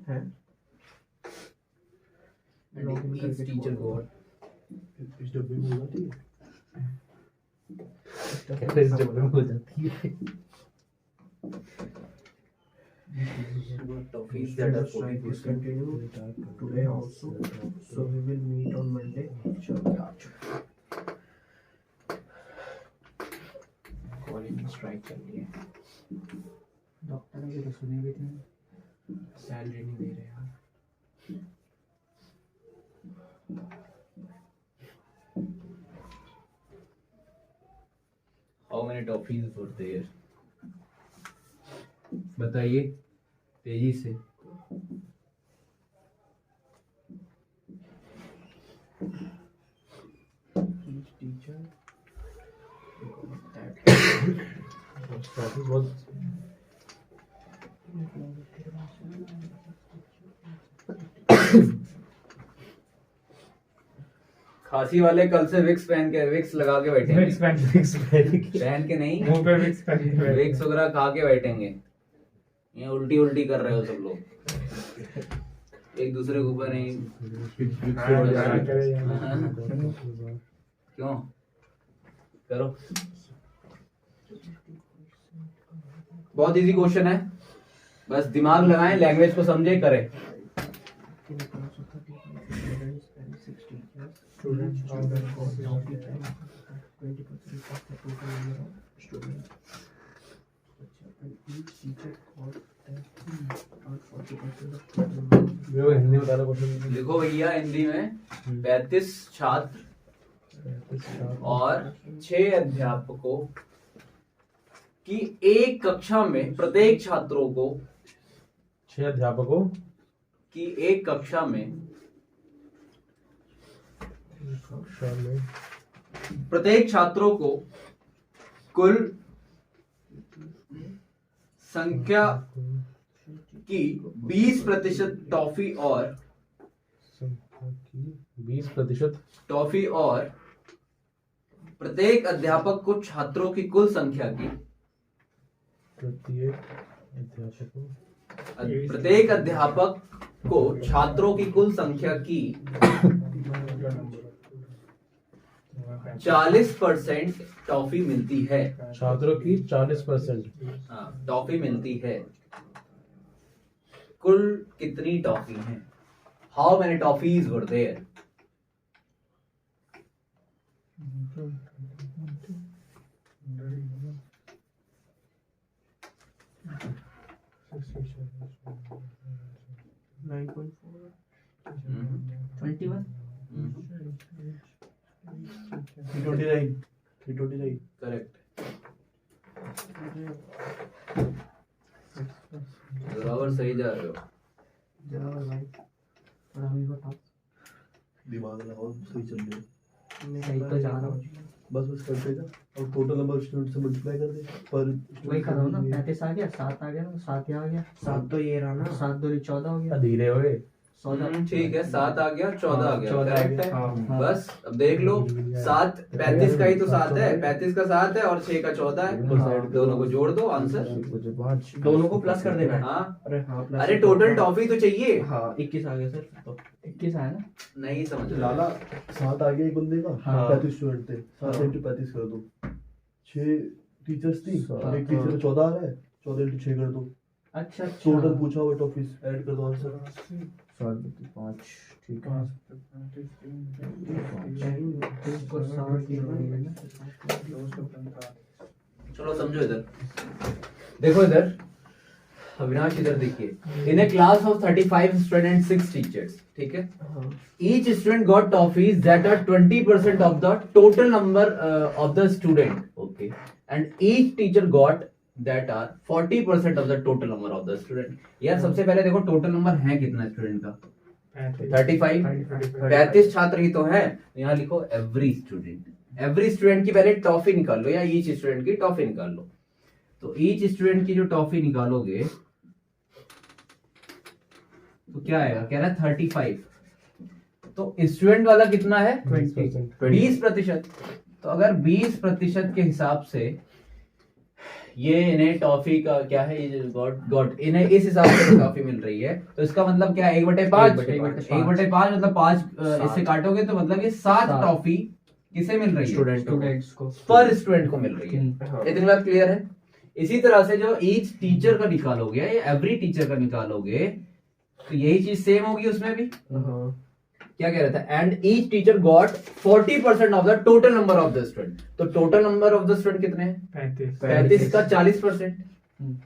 हैं and each teacher got इस डब्बे में होना चाहिए। कैसे इस डब्बे में हो जाती है। toffees that are Strike is 40%. continue today also, so we will meet on Monday. College में स्ट्राइक चल रही है, डॉक्टर अभी तो सुने भी थे सैलरी नहीं दे रहे यार। How many toffees were there? बताइए तेजी से। Each teacher Toffees बहुत खांसी वाले कल से विक्स लगा के बैठेंगे। विक्स पहन पहन के नहीं, मुंह पे विक्स पहन के बैठे। विक्स वगैरह खा के बैठेंगे। ये उल्टी उल्टी कर रहे हो सब लोग, एक दूसरे के ऊपर नहीं। हाँ, हाँ, करे यार। क्यों करो? बहुत इजी क्वेश्चन है, बस दिमाग लगाएं, लैंग्वेज को समझे, करें। Students of the course of the 20% of the total number of students. And each teacher got that 40% of total number. मेरे को हिंदी में बताना क्वेश्चन। लिखो भैया हिंदी में, 35 छात्र और 6 अध्यापकों की एक कक्षा में प्रत्येक छात्रों को 6 अध्यापकों की एक कक्षा में प्रत्येक छात्रों को कुल संख्या की 20% टॉफी और 20% टॉफी और प्रत्येक अध्यापक को छात्रों की कुल संख्या की प्रत्येक अध्यापक को छात्रों की कुल संख्या की 40% टॉफी मिलती है। छात्रों की 40% टॉफी मिलती है। कुल कितनी टॉफी है? How many toffees were there? Mm-hmm. 21. 329 correct, बराबर सही जा रहे हो। जरा भाई थोड़ा हमें बताओ। दिमाग लगाओ, सही चल रही है। मैं सही तो जा रहा हूँ। बस कर देगा और टोटल नंबर स्टूडेंट से मल्टीप्लाई कर दे पर वही कर रहा हूँ ना, 35 आ गया, 7 आ गया ना, 7 यहाँ आ गया, 7 तो ये रहा ना, 7 2 14 हो गया, धीरे हुए 14। ठीक है, 7 आ गया, 14 आ गया, 14 आ करेक्ट गया, है। हाँ। बस अब देख लो, 7 35 का ही तो 7 है, 35 का 7 है और 6 का 14 है, दोनों को जोड़ दो, आंसर दोनों को प्लस कर देना है। हाँ। अरे हाँ प्लस। अरे टोटल टॉफी तो चाहिए। हाँ 21 आ गया सर। तो 21 आया ना। नहीं समझ रहा। लाला 7 आ गया एक बंदे का, हाँ। 35 स्टूडेंट थे, 7 इंटू 35 कर दो। 6 टीचर्स थी, एक टीचर में 14 आ रहा है, 14 इंटू 6 कर दो। अच्छा टोटल पूछा हुआ टॉफीज ऐड कर दो आंसर। 5 ठीक है। चलो समझो इधर, देखो इधर, अविनाश इधर देखिए। इन ए क्लास ऑफ 35 स्टूडेंट 6 टीचर्स, ठीक है। Each student got toffees that are 20% of the total number of the student, okay, and each teacher got that are 40% of the total number of the student. यार सबसे पहले देखो total number है कितना student का? 35। 35 छात्र ही तो है। यहाँ लिखो एवरी स्टूडेंट की पहले टॉफी निकाल लो, या ईच स्टूडेंट की टॉफी निकाल लो। तो ईच स्टूडेंट की जो टॉफी निकालोगे तो क्या आएगा? कह रहा है 35। तो स्टूडेंट वाला कितना है? 20%। तो अगर 20% के हिसाब से ये इन्हें टॉफी का क्या है, ये गॉट इन्हें इस हिसाब से टॉफी मिल रही है, तो इसका मतलब क्या है? 1/5 मतलब 5 इससे काटोगे तो मतलब ये 7 टॉफी किसे मिल रही है? स्टूडेंट्स को, पर स्टूडेंट को मिल रही है। इतनी बात क्लियर है? इसी तरह से जो ईच टीचर का निकालोगे या एवरी टीचर का निकालोगे तो यही चीज सेम होगी उसमें भी। क्या कह रहा था? And each teacher got 40% of the total number of the student. तो total number of the student कितने हैं? 35 का 40%।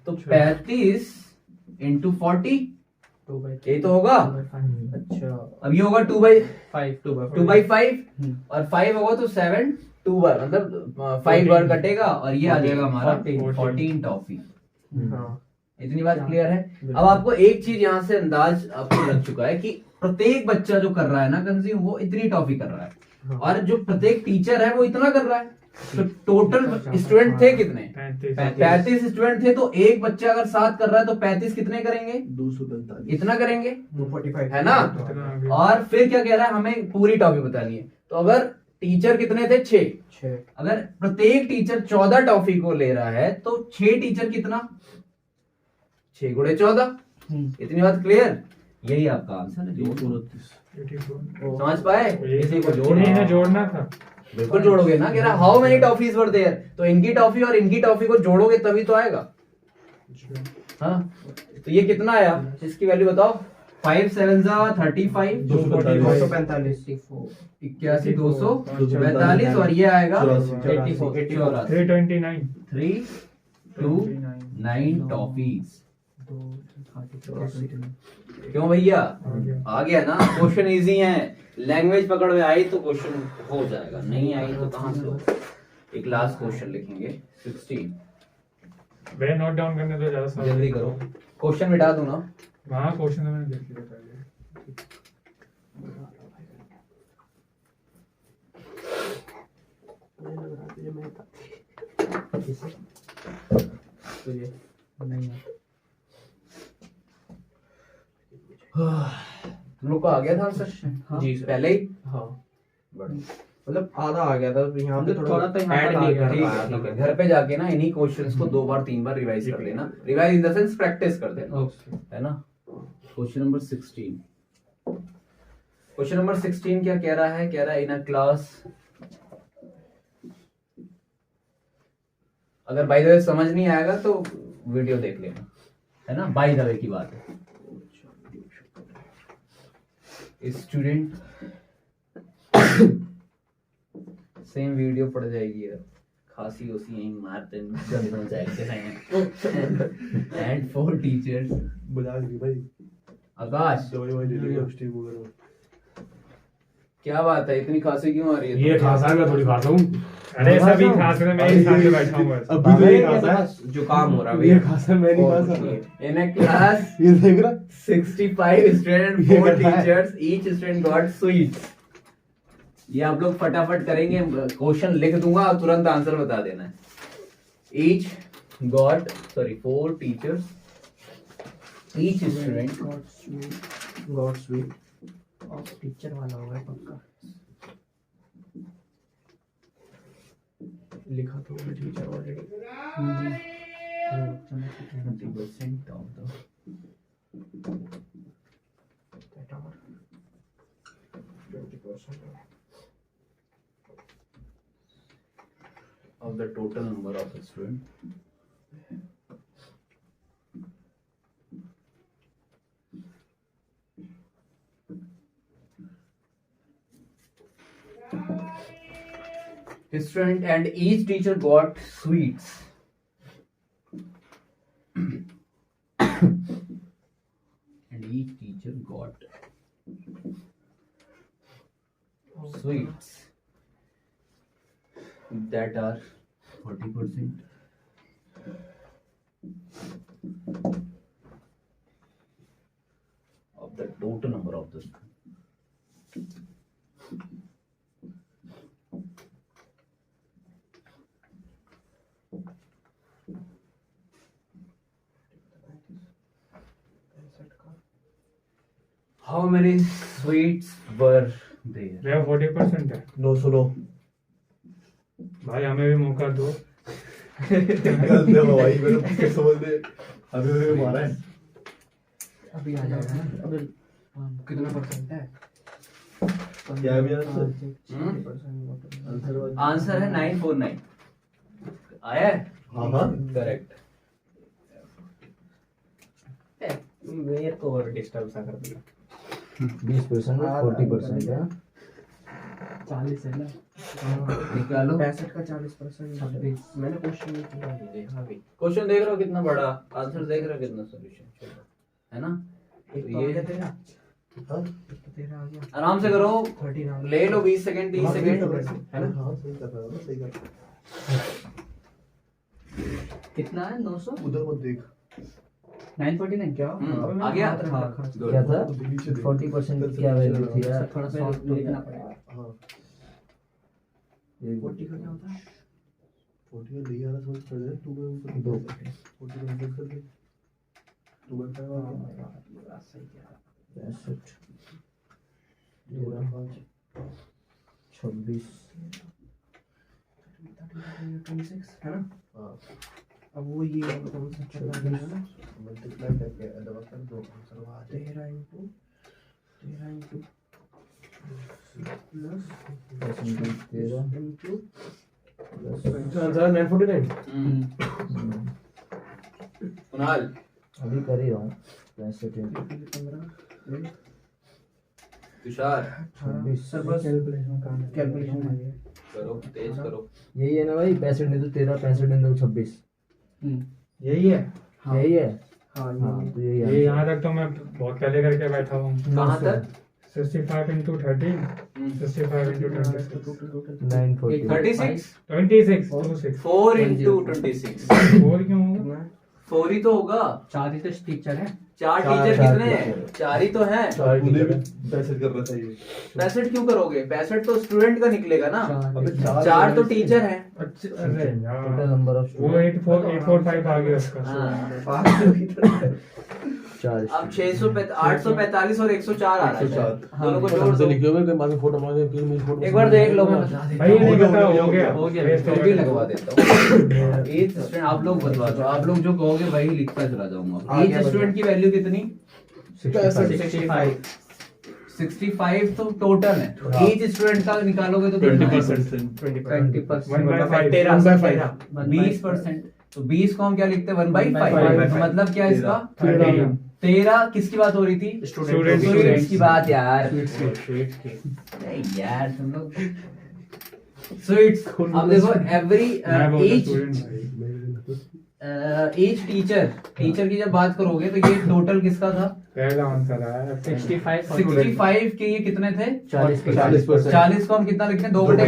तो 35 इंटू 40 ये तो होगा। अच्छा अब ये होगा 2/5 और 5 होगा तो 7 2 बार, मतलब 5 बार कटेगा और ये आ जाएगा हमारा 14 टॉफी। इतनी बात क्लियर है? अब आपको एक चीज यहाँ से अंदाज आपको लग चुका है कि प्रत्येक बच्चा जो कर रहा है ना कंज्यूम, वो इतनी टॉफी कर रहा है, और जो प्रत्येक टीचर है वो इतना कर रहा है। तो टोटल स्टूडेंट थे कितने? 35 35 स्टूडेंट थे, तो एक बच्चा अगर 7 कर रहा है तो 35 कितने करेंगे? 245 इतना करेंगे, 245 है ना? इतना आ गया। और फिर क्या कह रहा है, हमें पूरी टॉफी बतानी है। तो अगर टीचर कितने थे? 6। 6 अगर प्रत्येक टीचर 14 टॉफी को ले रहा है तो 6 टीचर कितना? 6 गुणे 14। इतनी बात क्लियर? यही आपका आंसर है। 229 84 समझ पाए? इसी को जोड़ना इन्हें जोड़ना था। बिल्कुल जोड़ोगे ना। कह रहा how many toffees were there, तो इनकी टॉफी और इनकी टॉफी को जोड़ोगे तभी तो आएगा। हाँ, तो ये कितना आया? इसकी वैल्यू बताओ। 5 7 35 245 81 245 और ये आएगा 84 329 329 टॉफीज। क्यों भैया? आ गया ना? क्वेश्चन इजी है, लैंग्वेज पकड़ में आई तो क्वेश्चन हो जाएगा, नहीं आई तो कहां से होगा। एक लास्ट क्वेश्चन लिखेंगे 16। वे नोट डाउन करने तो ज्यादा सवाल जल्दी करो, क्वेश्चन मिटा दूं ना? वहाँ क्वेश्चन तो मैंने देख लिया पहले। तुम लोग को आ गया था आंसर? जी पहले ही। हाँ मतलब आधा आ गया था, यहाँ पे थोड़ा तो यहाँ ऐड पर नहीं आ कर गया। पाया ठीक था। है, घर पे जाके ना इन्हीं क्वेश्चंस को 2 बार 3 बार रिवाइज कर लेना। Revise in the sense practice कर देना, है ना? Question number 16। क्वेश्चन नंबर 16 क्या कह रहा है? कह रहा है इन अ क्लास, अगर बाय द वे समझ नहीं आएगा तो वीडियो देख लेना, है ना? बाय द वे की बात है। स्टूडेंट सेम वीडियो पड़ जाएगी यार, खांसी उसी यहीं मारते एंड 4 टीचर्स। बुला ली भाई, आकाश दवाई वाई ले लिया स्टीम वगैरह। क्या बात है, इतनी खांसी क्यों आ रही है? ये खासा मैं थोड़ी खाता हूँ। अरे सभी खास में मैं ही साथ में बैठा हूँ बस। अभी तो ये खासा है, जुकाम हो रहा है ये भैया। खासा मैं नहीं खा सकता। इन अ क्लास ये देख रहा 65 स्टूडेंट, ये 4 क्या है? Teachers, each student got sweets. ये आप लोग फटाफट करेंगे, क्वेश्चन लिख दूंगा और तुरंत आंसर बता देना है। Each got 4 teachers, each student God sweet और टीचर वाला होगा पक्का। लिखा तो होगा teacher already. 20% of the that are 20% of the total number of the student. Student and each teacher got sweets. And each teacher got sweets that are 40% of the total number of the students. How many sweets were there? वे 40% है। No सुनो, भाई हमें भी मौका दो। गलत है भाई, मेरे को समझ दे, अभी मेरे को मारा है। अभी आ जाएगा ना। अभी कितना परसेंट है? क्या है भैया आंसर? 60%। आंसर है 949। आया है? हाँ हाँ, करेक्ट। मेरे को और डिस्टर्ब सा कर दिया। 20% 40% है। 40 है ना? निकालो। 65 का 40%। 26। मैंने क्वेश्चन नहीं किया, देखा भी। क्वेश्चन देख रहे हो कितना बड़ा, आंसर देख रहे हो कितना सॉल्यूशन छोटा, है ना? एक तो तो आ ये गया तेरा। हाँ एक तो तेरा आ गया। आराम से करो, 39। ले लो 20 सेकंड 30 हाँ, सही कर रहा सेकंड, है। है ना? हाँ सही कर रहा है, सही कर रहा कितना है? 900? है। उधर मत देख, 949 क्या? आ गया? Good. क्या था? उधर नीचे देख। 40% क्या वैल्यू थी यार? थोड़ा सॉफ्ट देखना पड़ेगा। हाँ 40 का क्या होता है? 40 नहीं आ रहा समझ कर दे तू मैं दो 40 में कर दे तू मैं क्या सही कह रहा 65 13 26 26 है ना हां अब वो ये वाला कौन सा चल रहा है ना मल्टीप्लाई करके दबा कर दो आंसर आ जाए 13 into plus percentage 13 into answer 949 Kunal अभी कर ही रहा हूँ 65 15 तुषार 26 सर बस कैलकुलेशन काम कैलकुलेशन आ गया करो, तेज करो। यही है ना भाई 65 नहीं तो 13 65 नहीं तो 26 यही है यही है हाँ हाँ ये तो यही ये है यहाँ तक तो मैं बहुत पहले करके बैठा हूँ कहाँ तक? 65 into 13 65 into 26 टोटल 940 36 26 26 4 into 26 4 क्यों होगा 4 ही तो होगा। 4 ही तो टीचर है 4 चार टीचर कितने teacher हैं? हैं। 4 ही तो हैं। चार तूने टीचर भी है। पैसे कर रहा था ये 65 क्यों करोगे? 65 तो स्टूडेंट का निकलेगा ना। अबे 4 तो टीचर हैं। अच्छा अरे टोटल यार नंबर ऑफ वो 845 आ गया उसका हाँ। 4 अब 845 और 104 आ रहा है। 104 दोनों को जोड़ हमसे दो। लिखे हुए कोई बाद में फोटो मांगे फिर मुझे फोटो एक बार देख लो, मैं बता देता भाई ये नहीं हो पता गया, हो गया हूँ। हो गया, Waste फिर हो भी गया। लगवा देता हूँ। एथ स्टूडेंट आप लोग बतवा दो, आप लोग जो कहोगे वही लिखता चला जाऊंगा। एथ स्टूडेंट की वैल्यू कितनी? 65 तो टोटल है। एच स्टूडेंट का निकालोगे तो कितना है? 1/5 20%। तो 20 को हम क्या लिखते हैं? 1/5। 1/5 मतलब क्या है इसका? 13 13 किसकी बात हो रही थी? Student स्टूडेंट्स की बात यार। स्वीट्स की नहीं यार तुम लोग स्वीट्स। अब देखो एवरी मैं बोल एच स्टूडेंट भाई एच टीचर की जब बात करोगे तो ये टोटल किसका था? पहला आंसर है 65 के ये कितने थे? 40% 40 को हम कितना लिखते हैं? 2/5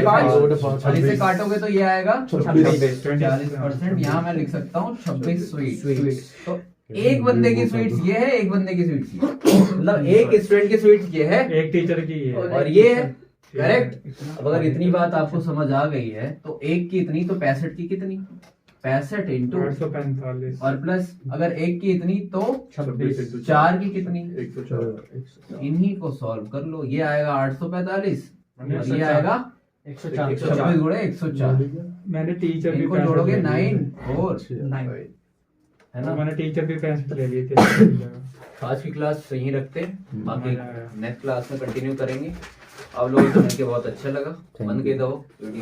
2/5 और इसे काटोगे तो ये आएगा 26 40%। यहाँ मैं लिख सकता हूँ 26 स्वीट्स। तो एक बंदे की स्वीट्स ये है, एक बंदे की स्वीट्स ये है। मतलब एक स्टूडेंट की स्वीट्स ये है एक टीचर की है और ये है। करेक्ट। अब अगर इतनी बात आपको समझ आ गई है तो एक की इतनी तो 65 की कितनी? 65 इंटू 845 और प्लस अगर एक की इतनी तो 26 4 की कितनी? 104 इन्हीं को सॉल्व कर लो। ये आएगा 845 और ये आएगा 104 26 गुणे 104। मैंने टीचर भी इनको 65 जोड़ोगे ले लिए 9 और 9 है तो ना। मैंने टीचर भी 65 ले लिए थे आज की क्लास यहीं रखते हैं, बाकी मजा आया। नेक्स्ट क्लास में कंटिन्यू करेंगे। आप लोगों को सुन के बहुत अच्छा लगा। बंद के दो वीडियो।